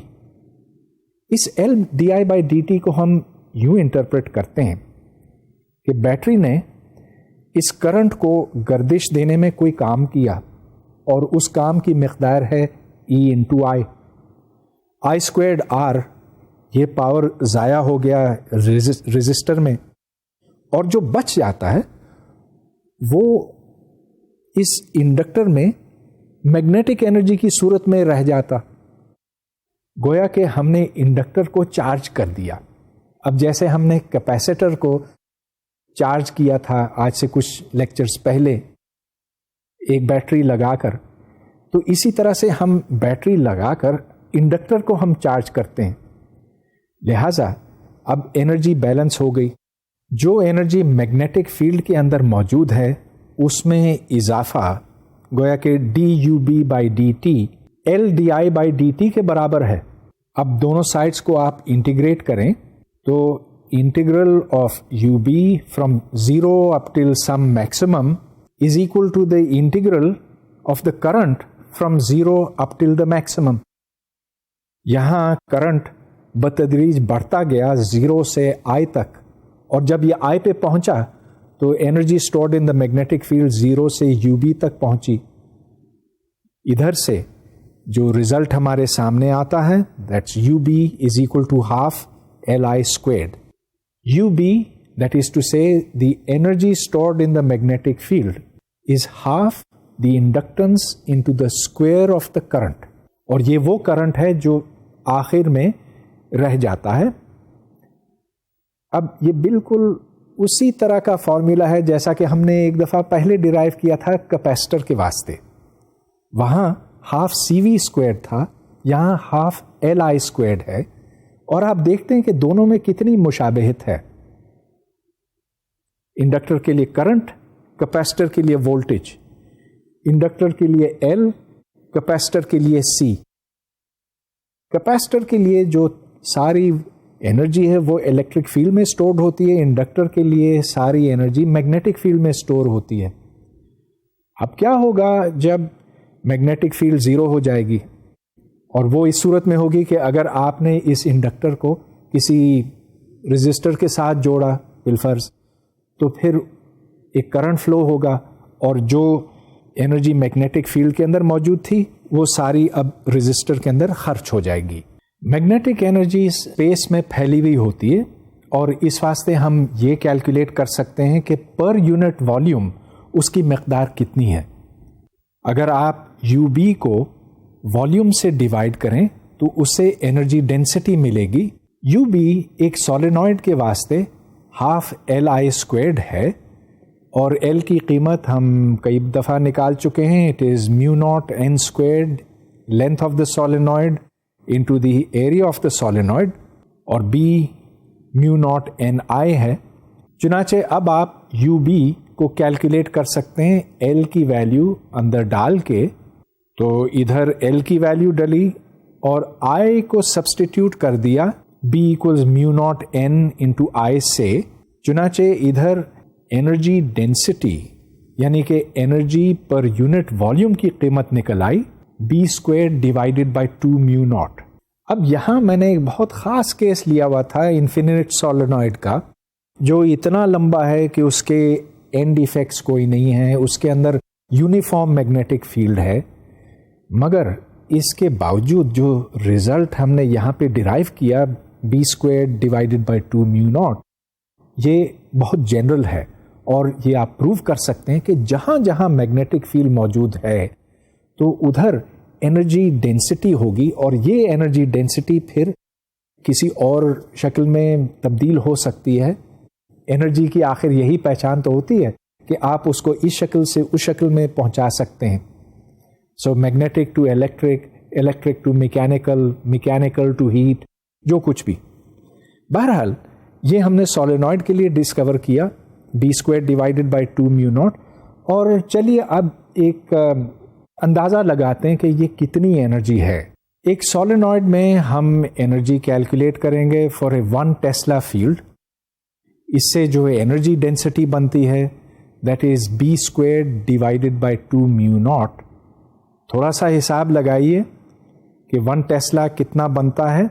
[SPEAKER 1] Us LDI by dt کو ہم یوں انٹرپریٹ کرتے ہیں کہ بیٹری نے اس کرنٹ کو گردش دینے میں کوئی کام کیا اور اس کام کی مقدار ہے E into I. I squared R, یہ پاور ضائع ہو گیا رزسٹر میں, اور جو بچ جاتا ہے وہ اس انڈکٹر میں میگنیٹک انرجی کی صورت میں رہ جاتا. گویا کہ ہم نے انڈکٹر کو چارج کر دیا. اب جیسے ہم نے کیپیسیٹر کو چارج کیا تھا آج سے کچھ لیکچرز پہلے ایک بیٹری لگا کر, تو اسی طرح سے ہم بیٹری لگا کر انڈکٹر کو ہم چارج کرتے ہیں. لہذا اب انرجی بیلنس ہو گئی. جو انرجی میگنیٹک فیلڈ کے اندر موجود ہے اس میں اضافہ گویا کہ D U B by D T L D I by D T کے برابر ہے. اب دونوں سائڈس کو آپ انٹیگریٹ کریں تو integral of ub from 0 up till some maximum is equal to the integral of the current from 0 up till the maximum. یہاں کرنٹ بتدریج بڑھتا گیا 0 سے I تک, اور جب یہ I پہ پہنچا تو energy stored in the magnetic field 0 سے ub تک پہنچی. ادھر سے جو رزلٹ ہمارے سامنے آتا ہے that's U B is equal to half L I squared. U B that is to say the energy stored in the magnetic field is half the inductance into the square of the current. اور یہ وہ current ہے جو آخر میں رہ جاتا ہے. اب یہ بالکل اسی طرح کا فارمولا ہے جیسا کہ ہم نے ایک دفعہ پہلے ڈیرائیو کیا تھا کیپیسٹر کے واسطے. وہاں ہاف سی وی اسکوئر تھا, یہاں ہاف ایل آئی اسکوئرڈ ہے. اور آپ دیکھتے ہیں کہ دونوں میں کتنی مشابہت ہے. انڈکٹر کے لیے کرنٹ, کیپیسٹر کے لیے وولٹیج. انڈکٹر کے لیے ایل, کیپیسٹر کے لیے سی. کیپیسٹر کے لیے جو ساری انرجی ہے وہ الیکٹرک فیلڈ میں اسٹورڈ ہوتی ہے, انڈکٹر کے لیے ساری انرجی میگنیٹک فیلڈ میں اسٹور ہوتی ہے. اب کیا ہوگا جب میگنیٹک فیلڈ زیرو ہو جائے گی؟ اور وہ اس صورت میں ہوگی کہ اگر آپ نے اس انڈکٹر کو کسی رزسٹر کے ساتھ جوڑا بالفرض, تو پھر ایک کرنٹ فلو ہوگا اور جو انرجی میگنیٹک فیلڈ کے اندر موجود تھی وہ ساری اب رزسٹر کے اندر خرچ ہو جائے گی. میگنیٹک انرجی اسپیس میں پھیلی ہوئی ہوتی ہے اور اس واسطے ہم یہ کیلکولیٹ کر سکتے ہیں کہ پر یونٹ والیوم اس کی مقدار کتنی ہے. اگر آپ یو بی کو والیوم سے ڈیوائڈ کریں تو اسے انرجی ڈینسٹی ملے گی. یو بی ایک سولینوئڈ کے واسطے ہاف ایل آئی اسکوئرڈ ہے اور ایل کی قیمت ہم کئی دفعہ نکال چکے ہیں. It is mu naught N squared length of the solenoid into the area of the solenoid, اور B mu naught N I ہے. چنانچہ اب آپ یو بی کو کیلکولیٹ کر سکتے ہیں ایل کی ویلیو اندر ڈال کے. تو ادھر ایل کی ویلیو ڈلی اور آئی کو سبسٹیٹیوٹ کر دیا B equals mu naught N into I سے. چنانچہ ادھر انرجی ڈینسٹی یعنی کہ انرجی پر یونٹ والیوم کی قیمت نکل آئی B square divided by 2 mu naught. اب یہاں میں نے ایک بہت خاص کیس لیا ہوا تھا انفینٹ سولینوئڈ کا, جو اتنا لمبا ہے کہ اس کے اینڈ ایفیکٹس کوئی نہیں ہے, اس کے اندر یونیفارم میگنیٹک فیلڈ ہے, مگر اس کے باوجود جو ریزلٹ ہم نے یہاں پہ ڈیرائیو کیا B square divided by 2 mu naught, یہ بہت جنرل ہے اور یہ آپ پروو کر سکتے ہیں کہ جہاں جہاں میگنیٹک فیلڈ موجود ہے تو ادھر انرجی ڈینسٹی ہوگی, اور یہ انرجی ڈینسٹی پھر کسی اور شکل میں تبدیل ہو سکتی ہے. انرجی کی آخر یہی پہچان تو ہوتی ہے کہ آپ اس کو اس شکل سے اس شکل میں پہنچا سکتے ہیں. So magnetic to electric, electric to mechanical, mechanical to heat, جو کچھ بھی. بہرحال یہ ہم نے سولینوئڈ کے لیے ڈسکور کیا B square divided by 2 mu naught. اور چلیے اب ایک اندازہ لگاتے ہیں کہ یہ کتنی انرجی ہے. ایک سولینوئڈ میں ہم انرجی کیلکولیٹ کریں گے فار اے 1 ٹیسلا فیلڈ. اس سے جو انرجی ڈینسٹی بنتی ہے that is B square divided by 2 mu naught. تھوڑا سا حساب لگائیے کہ 1 ٹیسلا کتنا بنتا ہے.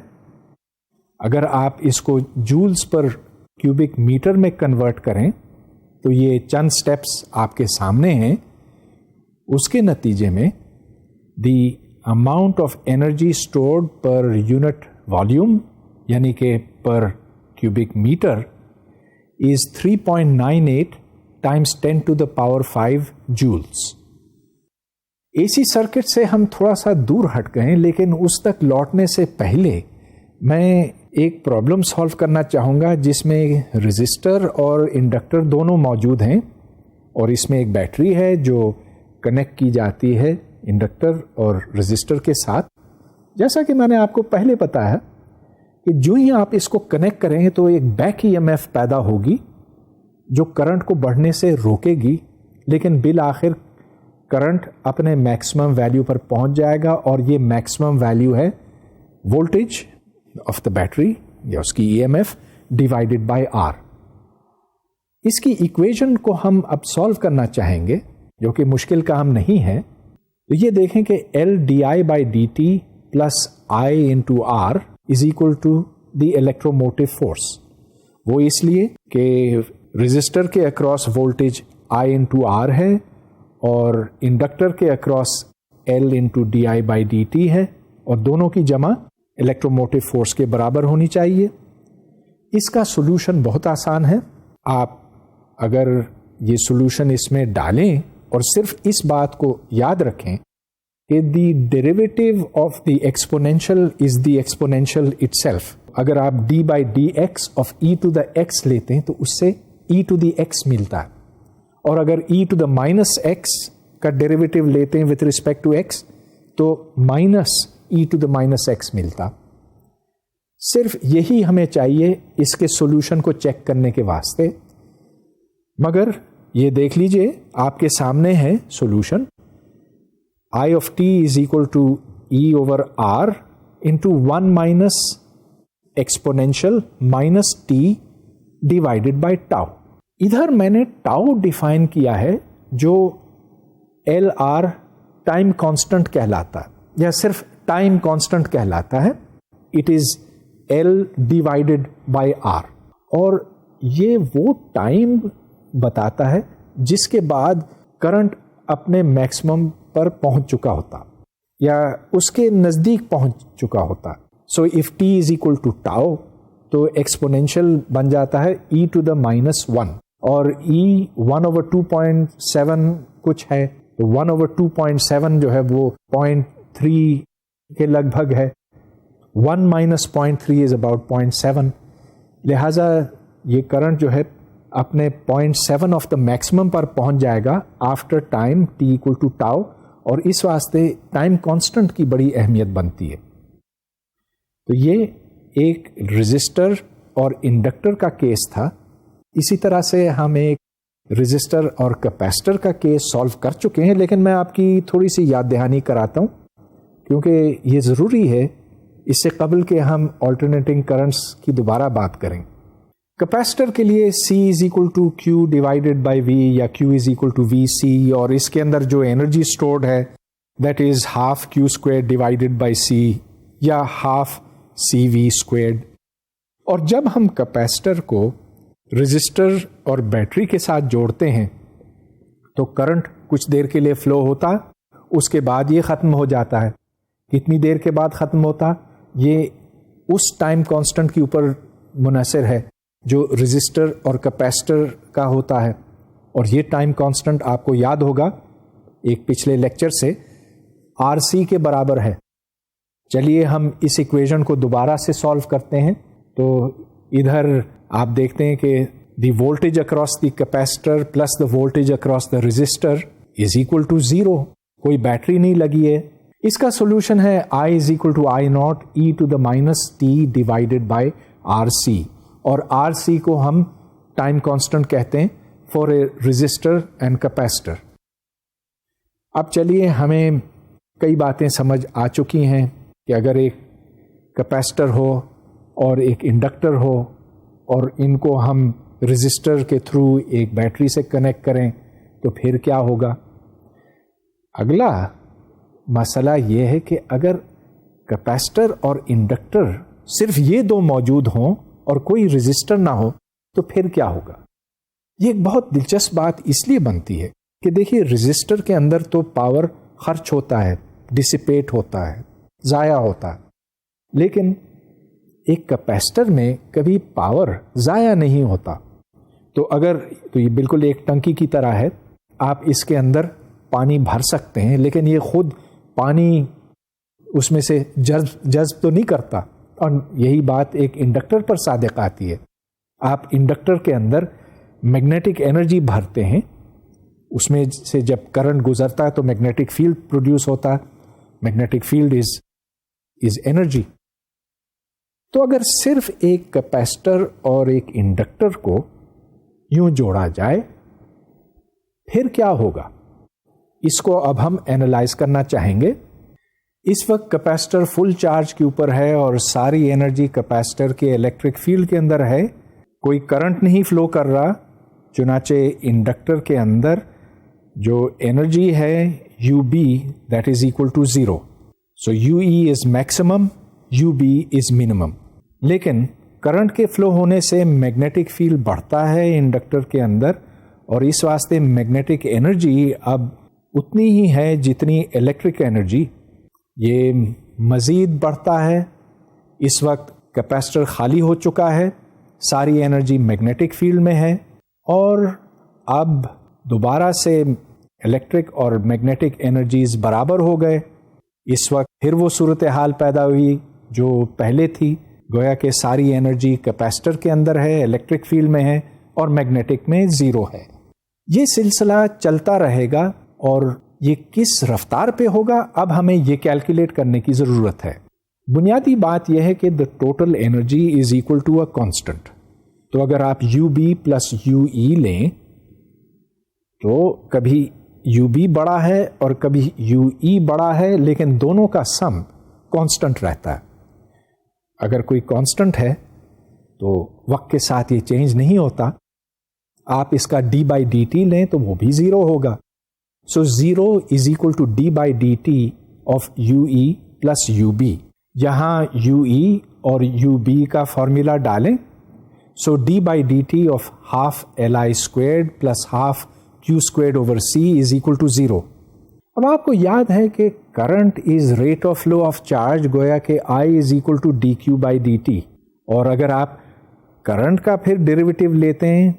[SPEAKER 1] اگر آپ اس کو جولز پر کیوبک میٹر میں کنورٹ کریں تو یہ چند سٹیپس آپ کے سامنے ہیں. اس کے نتیجے میں the amount of energy stored per unit volume یعنی کہ per cubic metre is 3.98 times 10 to the power 5 joules. A C circuit سے ہم تھوڑا سا دور ہٹ گئے, لیکن اس تک لوٹنے سے پہلے میں ایک پرابلم سالو کرنا چاہوں گا جس میں رزسٹر اور انڈکٹر دونوں موجود ہیں, اور اس میں ایک بیٹری ہے جو کنیکٹ کی جاتی ہے انڈکٹر اور رزسٹر کے ساتھ. جیسا کہ میں نے آپ کو پہلے بتایا کہ جو ہی آپ اس کو کنیکٹ کریں تو ایک بیک ای ایم ایف پیدا ہوگی جو کرنٹ کو بڑھنے سے روکے گی, لیکن بالآخر کرنٹ اپنے میکسیمم ویلیو پر پہنچ جائے گا, اور یہ میکسیمم ویلیو ہے وولٹیج آف دا بیٹری یا اس کی E M F divided by R. اس کی ایکویشن کو ہم اب سالو کرنا چاہیں گے جو کہ مشکل کام نہیں ہے. تو یہ دیکھیں کہ L D I by D T plus I into R is equal to the electromotive force. وہ اس لیے کہ رزسٹر کے across voltage I into R ہے اور انڈکٹر کے across L into di by dt ہے اور دونوں کی جمع الیکٹروموٹیو فورس کے برابر ہونی چاہیے. اس کا سولوشن بہت آسان ہے. آپ اگر یہ سولوشن اس میں ڈالیں اور صرف اس بات کو یاد رکھیں کہ the derivative of the exponential is the exponential itself. اگر آپ D by D X of E to the X لیتے ہیں تو اس سے ای ٹو دی ایکس ملتا ہے, اور اگر E to the minus X کا ڈیریویٹو لیتے ہیں وتھ ریسپیکٹ ٹو ایکس تو minus E to the minus X ملتا. صرف یہی ہمیں چاہیے اس کے سولوشن کو چیک کرنے کے واسطے. مگر یہ دیکھ لیجئے آپ کے سامنے ہے solution. I of t is equal to e over r into 1 minus exponential minus t divided by tau. ادھر میں نے tau ڈیفائن کیا ہے جو ایل آر ٹائم کانسٹنٹ کہلاتا ہے یا صرف ٹائم کانسٹنٹ کہلاتا ہے. It is L divided by R, اور یہ وہ ٹائم بتاتا ہے جس کے بعد کرنٹ اپنے میکسیمم پر پہنچ چکا ہوتا یا اس کے نزدیک پہنچ چکا ہوتا. So if T is equal to tau تو ایکسپونینشیل بن جاتا ہے ای ٹو دا مائنس 1, اور ای 1/2.7 کچھ ہے تو 1/2.7 جو ہے وہ 0.3 کے لگ بھگ ہے. 1 minus 0.3 is about 0.7. لہذا یہ کرنٹ جو ہے اپنے 0.7 آف دا میکسیمم پر پہنچ جائے گا after time T equal to tau, اور اس واسطے ٹائم کانسٹنٹ کی بڑی اہمیت بنتی ہے. تو یہ ایک رزسٹر اور انڈکٹر کا کیس تھا. اسی طرح سے ہم ایک رزسٹر اور کیپیسٹر کا کیس سالو کر چکے ہیں, لیکن میں آپ کی تھوڑی سی یاد دہانی کراتا ہوں کیونکہ یہ ضروری ہے اس سے قبل کہ ہم آلٹرنیٹنگ کرنٹس کی دوبارہ بات کریں. کیپیسٹر کے لیے C is equal to Q divided by V یا Q is equal to VC, اور اس کے اندر جو انرجی اسٹورڈ ہے that is half Q square divided by C یا ہاف CV اسکوائرڈ. اور جب ہم کیپیسٹر کو رزسٹر اور بیٹری کے ساتھ جوڑتے ہیں تو کرنٹ کچھ دیر کے لیے فلو ہوتا, اس کے بعد یہ ختم ہو جاتا ہے. کتنی دیر کے بعد ختم ہوتا یہ اس ٹائم کانسٹنٹ کے اوپر منحصر ہے جو رزسٹر اور کیپیسٹر کا ہوتا ہے, اور یہ ٹائم کانسٹنٹ آپ کو یاد ہوگا ایک پچھلے لیکچر سے RC کے برابر ہے. چلیے ہم اس ایکویژن کو دوبارہ سے سالو کرتے ہیں. تو ادھر آپ دیکھتے ہیں کہ the voltage across the capacitor plus the voltage across the resistor is equal to 0. کوئی بیٹری نہیں لگی ہے. اس کا سولوشن ہے I is equal to I naught E to the minus T divided by RC, اور RC کو ہم time constant کہتے ہیں for a resistor and capacitor. اب چلیے ہمیں کئی باتیں سمجھ آ چکی ہیں کہ اگر ایک کیپیسٹر ہو اور ایک انڈکٹر ہو اور ان کو ہم رزسٹر کے تھرو ایک بیٹری سے کنیکٹ کریں تو پھر کیا ہوگا. اگلا مسئلہ یہ ہے کہ اگر کیپیسٹر اور انڈکٹر صرف یہ دو موجود ہوں اور کوئی رزسٹر نہ ہو تو پھر کیا ہوگا. یہ ایک بہت دلچسپ بات اس لیے بنتی ہے کہ دیکھیے رزسٹر کے اندر تو پاور خرچ ہوتا ہے, ڈسپیٹ ہوتا ہے, ضائع ہوتا ہے, لیکن ایک کیپیسٹر میں کبھی پاور ضائع نہیں ہوتا. تو یہ بالکل ایک ٹنکی کی طرح ہے, آپ اس کے اندر پانی بھر سکتے ہیں لیکن یہ خود پانی اس میں سے جذب تو نہیں کرتا, اور یہی بات ایک انڈکٹر پر صادق آتی ہے. آپ انڈکٹر کے اندر میگنیٹک انرجی بھرتے ہیں, اس میں سے جب کرنٹ گزرتا ہے تو میگنیٹک فیلڈ پروڈیوس ہوتا ہے. Magnetic field is energy. تو اگر صرف ایک کیپیسٹر اور ایک انڈکٹر کو یوں جوڑا جائے پھر کیا ہوگا, اس کو اب ہم اینالائز کرنا چاہیں گے. اس وقت کیپیسٹر فل چارج کے اوپر ہے اور ساری انرجی کیپیسٹر کے الیکٹرک فیلڈ کے اندر ہے, کوئی کرنٹ نہیں فلو کر رہا. چنانچہ انڈکٹر کے اندر جو انرجی ہے U B that is equal to 0. So U E is maximum, U B is minimum. لیکن کرنٹ کے فلو ہونے سے میگنیٹک فیلڈ بڑھتا ہے انڈکٹر کے اندر, اور اس واسطے میگنیٹک انرجی اب اتنی ہی ہے جتنی الیکٹرک انرجی. یہ مزید بڑھتا ہے. اس وقت کیپیسٹر خالی ہو چکا ہے, ساری انرجی میگنیٹک فیلڈ میں ہے, اور اب دوبارہ سے الیکٹرک اور میگنیٹک انرجیز برابر ہو گئے. اس وقت پھر وہ صورتحال پیدا ہوئی جو پہلے تھی, گویا کہ ساری انرجی کیپیسٹر کے اندر ہے, الیکٹرک فیلڈ میں ہے, اور میگنیٹک میں زیرو ہے. یہ سلسلہ چلتا رہے گا, اور یہ کس رفتار پہ ہوگا اب ہمیں یہ کیلکولیٹ کرنے کی ضرورت ہے. بنیادی بات یہ ہے کہ the total energy is equal to a constant. تو اگر آپ you be plus U E لیں تو کبھی یو بی بڑا ہے اور کبھی یو ای بڑا ہے, لیکن دونوں کا سم کانسٹنٹ رہتا ہے. اگر کوئی کانسٹنٹ ہے تو وقت کے ساتھ یہ چینج نہیں ہوتا. آپ اس کا ڈی بائی ڈی ٹی لیں تو وہ بھی زیرو ہوگا. So zero is equal to D by D T of U E plus U B. یہاں یو ای اور یو بی کا فارمولا ڈالیں. So D by D T of half L I squared plus half Q squared over C is equal to zero. اب آپ کو یاد ہے کہ current is rate of flow of charge, گویا کہ I is equal to D Q by D T. اور اگر آپ کرنٹ کا پھر ڈیریویٹو لیتے ہیں,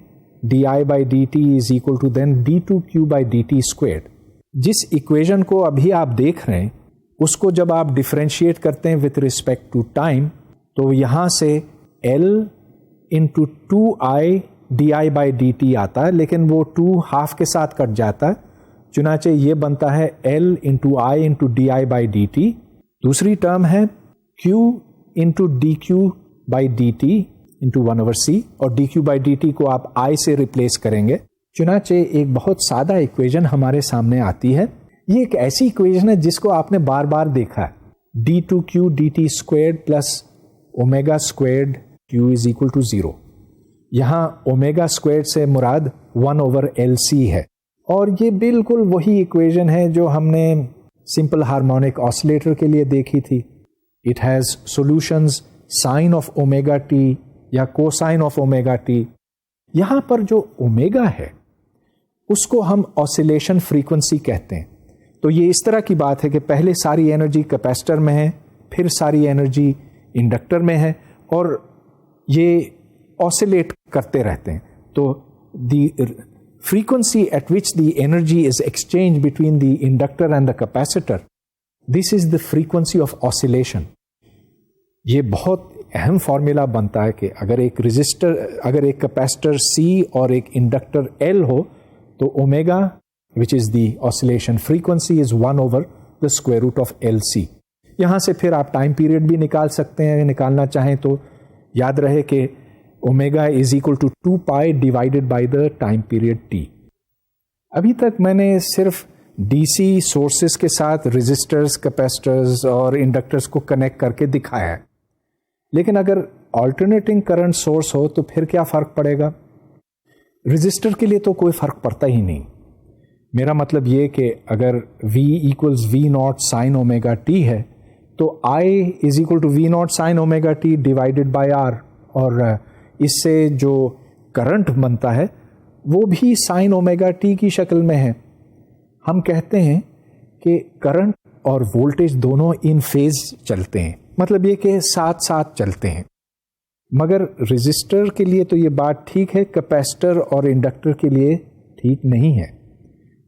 [SPEAKER 1] D I by D T is equal to then D two Q by D T squared. جس ایکویژن کو ابھی آپ دیکھ رہے ہیں اس کو جب آپ ڈفرینشیٹ کرتے ہیں وتھ ریسپیکٹ ٹو ٹائم تو یہاں سے L into two I D I by D T آتا ہے, لیکن وہ ٹو ہاف کے ساتھ کٹ جاتا ہے, چنانچہ یہ بنتا ہے L into I into D I by D T. دوسری ٹرم ہے Q into D Q by D T into one over C, اور D Q by D T کو آپ آئی سے ریپلیس کریں گے. چنانچہ ایک بہت سادہ ایکویژن ہمارے سامنے آتی ہے. یہ ایک ایسی ایکویژن ہے جس کو آپ نے بار بار دیکھا ہے, D two Q D T squared plus omega squared Q is equal to zero. یہاں اومیگا اسکوائرڈ سے مراد 1 اوور ایل سی ہے, اور یہ بالکل وہی ایکویژن ہے جو ہم نے سمپل ہارمونک آسیلیٹر کے لیے دیکھی تھی. It has solutions sine of omega T یا کوسائن آف اومیگا ٹی. یہاں پر جو اومیگا ہے اس کو ہم آسیلیشن فریکوینسی کہتے ہیں. تو یہ اس طرح کی بات ہے کہ پہلے ساری انرجی کیپیسٹر میں ہے, پھر ساری انرجی انڈکٹر میں ہے, اور یہ آسیلیٹ کرتے رہتے ہیں. تو دی frequency at which the energy is exchanged between the inductor and the capacitor, this is the frequency of oscillation. یہ بہت اہم فارمولا بنتا ہے کہ اگر ایک کیپیسٹر C اور ایک انڈکٹر L ہو تو omega which is the oscillation frequency is 1 over the square root of LC. یہاں سے پھر آپ ٹائم پیریڈ بھی نکال سکتے ہیں, نکالنا چاہیں تو یاد رہے کہ omega is equal to 2 pi divided by the time period T. ابھی تک میں نے صرف ڈی سی سورسز کے ساتھ رزسٹرز, کیپیسٹرز اور انڈکٹرز کو کنیکٹ کر کے دکھایا ہے, لیکن اگر آلٹرنیٹنگ کرنٹ سورس ہو تو پھر کیا فرق پڑے گا؟ رزسٹر کے لیے تو کوئی فرق پڑتا ہی نہیں. میرا مطلب یہ کہ اگر V equals V not sine omega T ہے تو I is equal to V not sine omega T divided by R, اور اس سے جو کرنٹ بنتا ہے وہ بھی سائن اومیگا ٹی کی شکل میں ہے. ہم کہتے ہیں کہ کرنٹ اور وولٹیج دونوں ان فیز چلتے ہیں, مطلب یہ کہ ساتھ ساتھ چلتے ہیں. مگر رزسٹر کے لیے تو یہ بات ٹھیک ہے, کیپیسٹر اور انڈکٹر کے لیے ٹھیک نہیں ہے.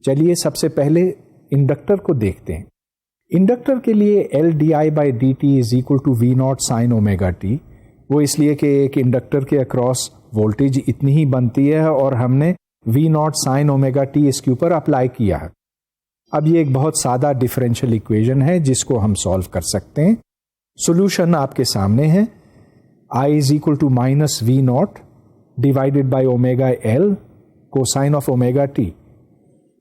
[SPEAKER 1] چلیے سب سے پہلے انڈکٹر کو دیکھتے ہیں. انڈکٹر کے لیے L D I by D T is equal to V not sine omega T. وہ اس لیے کہ ایک انڈکٹر کے اکراس وولٹیج اتنی ہی بنتی ہے اور ہم نے وی ناٹ سائن اومیگا ٹی اس کے اوپر اپلائی کیا ہے. اب یہ ایک بہت سادہ ڈفرینشیل ایکویژن ہے جس کو ہم سالو کر سکتے ہیں. سولوشن آپ کے سامنے ہے. I is equal to minus V naught divided by omega L cosine of omega T.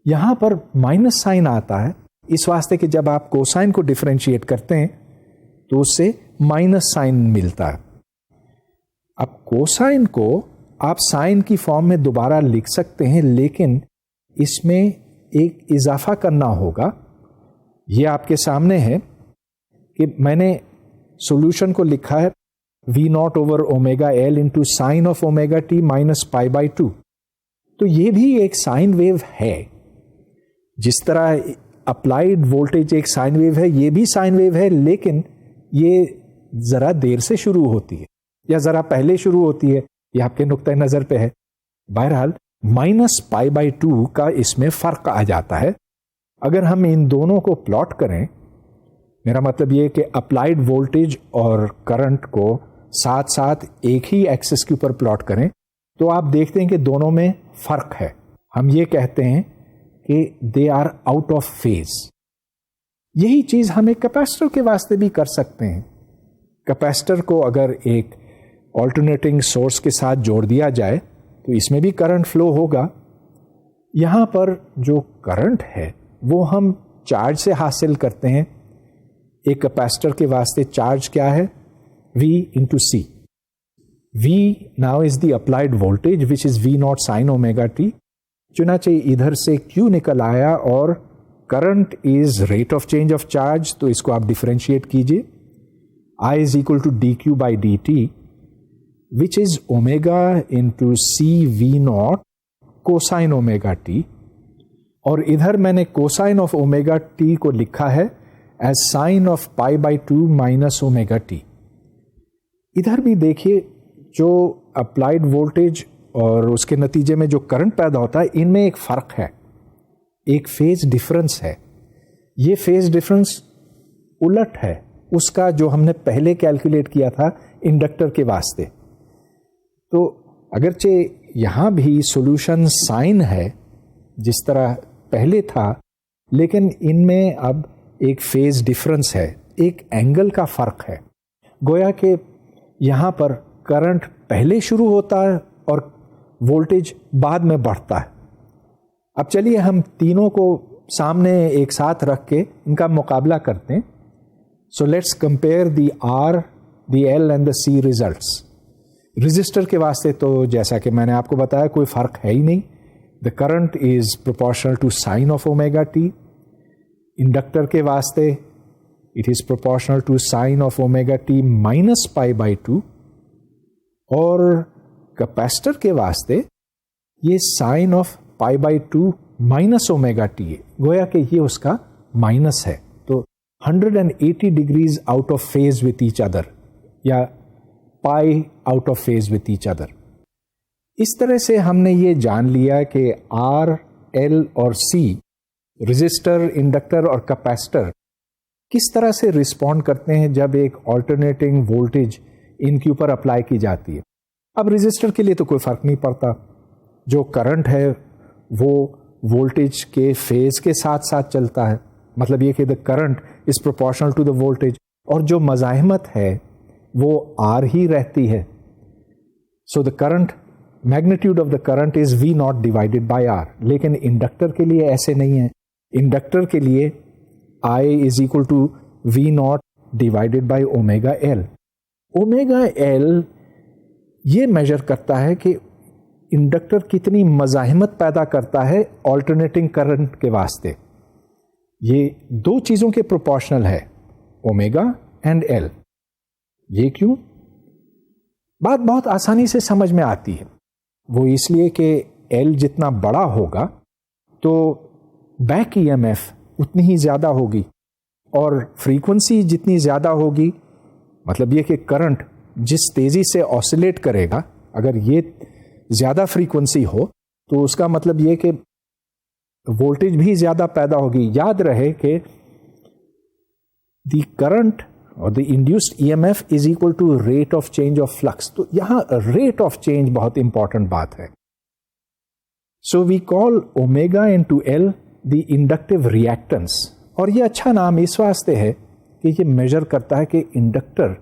[SPEAKER 1] یہاں پر مائنس سائن آتا ہے اس واسطے کہ جب آپ کوسائن کو ڈفرینشیٹ کرتے ہیں تو اس سے مائنس سائن ملتا ہے. اب کوسائن کو آپ سائن کی فارم میں دوبارہ لکھ سکتے ہیں, لیکن اس میں ایک اضافہ کرنا ہوگا. یہ آپ کے سامنے ہے کہ میں نے سولوشن کو لکھا ہے V naught over omega L into sine of omega T minus pi by 2. تو یہ بھی ایک سائن ویو ہے. جس طرح اپلائیڈ وولٹیج ایک سائن ویو ہے، یہ بھی سائن ویو ہے، لیکن یہ ذرا دیر سے شروع ہوتی ہے یا ذرا پہلے شروع ہوتی ہے، یہ آپ کے نقطۂ نظر پہ ہے. بہرحال -π/2 کا اس میں فرق آ جاتا ہے. اگر ہم ان دونوں کو پلاٹ کریں، میرا مطلب یہ کہ اپلائیڈ وولٹیج اور کرنٹ کو ساتھ ساتھ ایک ہی ایکسس کے اوپر پلاٹ کریں، تو آپ دیکھتے ہیں کہ دونوں میں فرق ہے. ہم یہ کہتے ہیں کہ they are out of phase. یہی چیز ہم ایک کیپیسٹر کے واسطے بھی کر سکتے ہیں. کیپیسٹر کو اگر ایک آلٹرنیٹنگ سورس کے ساتھ جوڑ دیا جائے تو اس میں بھی کرنٹ فلو ہوگا. یہاں پر جو کرنٹ ہے وہ ہم چارج سے حاصل کرتے ہیں. ایک کیپیسٹر کے واسطے چارج کیا ہے؟ V into C. V now is the applied voltage which is V naught sin omega t. چنانچہ ادھر سے Q نکل آیا اور current is rate of change of charge, تو اس کو آپ ڈفرینشیٹ کیجئے. I is equal to dq by dt which is omega into C V naught cosine omega t. اور ادھر میں نے cosine of omega t کو لکھا ہے as sine of π/2 minus omega t. ادھر بھی دیکھیے جو اپلائیڈ وولٹیج اور اس کے نتیجے میں جو کرنٹ پیدا ہوتا ہے، ان میں ایک فرق ہے، ایک فیز ڈفرنس ہے. یہ فیز ڈفرنس الٹ ہے اس کا جو ہم نے پہلے کیلکولیٹ کیا تھا انڈکٹر کے واسطے. تو اگرچہ یہاں بھی سولوشن سائن ہے جس طرح پہلے تھا، لیکن ان میں اب ایک فیز ڈفرنس ہے، ایک اینگل کا فرق ہے. گویا کہ یہاں پر کرنٹ پہلے شروع ہوتا ہے اور وولٹیج بعد میں بڑھتا ہے. اب چلیے ہم تینوں کو سامنے ایک ساتھ رکھ کے ان کا مقابلہ کرتے ہیں. So let's compare the R, the L and the C results. Resistor کے واسطے تو جیسا کہ میں نے آپ کو بتایا کوئی فرق ہے ہی نہیں. The current is proportional to sine of omega T. Inductor کے واسطے it is proportional to sine of omega t minus π/2. اور کیپیسٹر کے واسطے یہ sine of π/2 minus omega T ہے، گویا کہ یہ اس کا مائنس ہے. تو 180 degrees out of phase with each other, یا pi out of phase with each other. اس طرح سے ہم نے یہ جان لیا کہ آر، ایل اور سی، رجسٹر، انڈکٹر اور کیپیسٹر کس طرح سے رسپونڈ کرتے ہیں جب ایک آلٹرنیٹنگ وولٹیج ان کے اوپر اپلائی کی جاتی ہے. اب رجسٹر کے لیے تو کوئی فرق نہیں پڑتا، جو کرنٹ ہے وہ وولٹیج کے فیز کے ساتھ ساتھ چلتا ہے. مطلب یہ کہ the current is proportional to the voltage, اور جو مزاحمت ہے وہ آر ہی رہتی ہے. So the current, magnitude of the current is V naught divided by R. لیکن انڈکٹر کے لیے ایسے نہیں ہے. انڈکٹر کے لیے I is equal to V naught divided by omega L. Omega L یہ میجر کرتا ہے کہ انڈکٹر کتنی مزاحمت پیدا کرتا ہے آلٹرنیٹنگ کرنٹ کے واسطے. یہ دو چیزوں کے پروپورشنل ہے، اومیگا اینڈ ایل. یہ کیوں؟ بات بہت آسانی سے سمجھ میں آتی ہے. وہ اس لیے کہ ایل جتنا بڑا ہوگا تو بیک ای ایم ایف اتنی ہی زیادہ ہوگی، اور فریکوینسی جتنی زیادہ ہوگی، مطلب یہ کہ کرنٹ جس تیزی سے آسیلیٹ کرے گا، اگر یہ زیادہ فریکوینسی ہو تو اس کا مطلب یہ کہ وولٹیج بھی زیادہ پیدا ہوگی. یاد رہے کہ دی کرنٹ اور the induced E M F is equal to rate of change of flux. تو یہاں ریٹ آف چینج بہت امپورٹنٹ بات ہے. So we call omega into L the inductive reactance. اور یہ اچھا نام اس واسطے ہے کہ یہ میجر کرتا ہے کہ انڈکٹر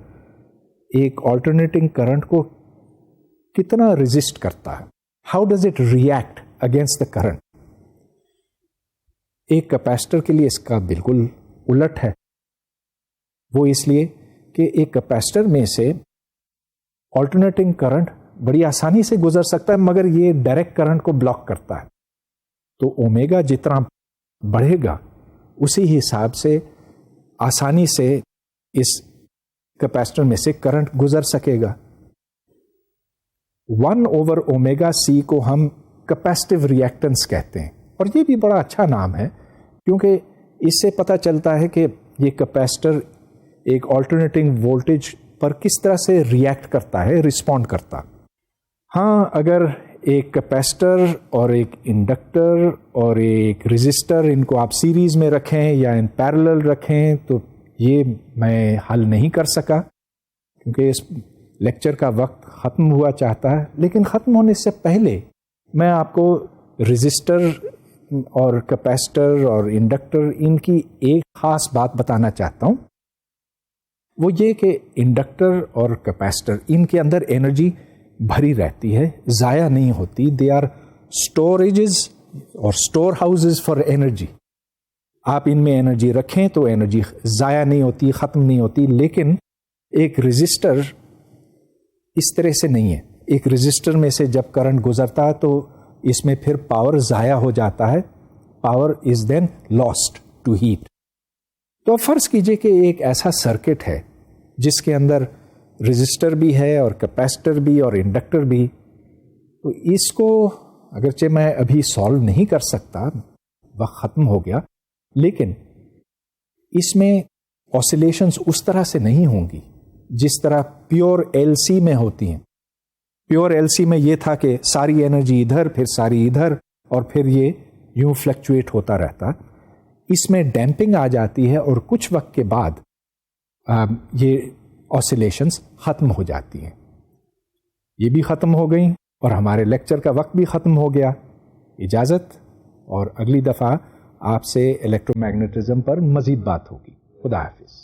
[SPEAKER 1] ایک آلٹرنیٹنگ کرنٹ کو کتنا ریزسٹ کرتا ہے. How does it react against the current. ایک کیپیسٹر کے لیے اس کا بالکل الٹ ہے. وہ اس لیے کہ ایک کیپیسٹر میں سے آلٹرنیٹنگ کرنٹ بڑی آسانی سے گزر سکتا ہے، مگر یہ ڈائریکٹ کرنٹ کو بلاک کرتا ہے. تو اومیگا جتنا بڑھے گا اسی حساب سے آسانی سے اس کیپیسٹر میں سے کرنٹ گزر سکے گا. 1/اومیگا سی کو ہم کیپیسٹیو ریئیکٹنس کہتے ہیں، اور یہ بھی بڑا اچھا نام ہے. کیونکہ اس سے پتہ چلتا ہے کہ یہ کیپیسٹر ایک آلٹرنیٹنگ وولٹیج پر کس طرح سے ریئیکٹ کرتا ہے، رسپونڈ کرتا. ہاں، اگر ایک کیپیسٹر اور ایک انڈکٹر اور ایک رزسٹر ان کو آپ سیریز میں رکھیں یا ان پیرلل رکھیں تو یہ میں حل نہیں کر سکا، کیونکہ اس لیکچر کا وقت ختم ہوا چاہتا ہے. لیکن ختم ہونے سے پہلے میں آپ کو رزسٹر اور کیپیسٹر اور انڈکٹر ان کی ایک خاص بات بتانا چاہتا ہوں. وہ یہ کہ انڈکٹر اور کیپیسٹر ان کے اندر انرجی بھری رہتی ہے، ضائع نہیں ہوتی. دے آر اسٹوریجز اور اسٹور ہاؤسز فار انرجی. آپ ان میں انرجی رکھیں تو انرجی ضائع نہیں ہوتی، ختم نہیں ہوتی. لیکن ایک رزسٹر اس طرح سے نہیں ہے. ایک رزسٹر میں سے جب کرنٹ گزرتا ہے تو اس میں پھر پاور ضائع ہو جاتا ہے. Power is then lost to heat. تو اب فرض کیجئے کہ ایک ایسا سرکٹ ہے جس کے اندر رزسٹر بھی ہے اور کیپیسٹر بھی اور انڈکٹر بھی. تو اس کو اگرچہ میں ابھی سالو نہیں کر سکتا، وقت ختم ہو گیا، لیکن اس میں آسیلیشنز اس طرح سے نہیں ہوں گی جس طرح پیور ایل سی میں ہوتی ہیں. پیور ایل سی میں یہ تھا کہ ساری انرجی ادھر، پھر ساری ادھر، اور پھر یہ یوں فلکچویٹ ہوتا رہتا. اس میں ڈیمپنگ آ جاتی ہے اور کچھ وقت کے بعد یہ آسیلیشنز ختم ہو جاتی ہیں. یہ بھی ختم ہو گئیں اور ہمارے لیکچر کا وقت بھی ختم ہو گیا. اجازت، اور اگلی دفعہ آپ سے الیکٹرو میگنیٹزم پر مزید بات ہوگی. خدا حافظ.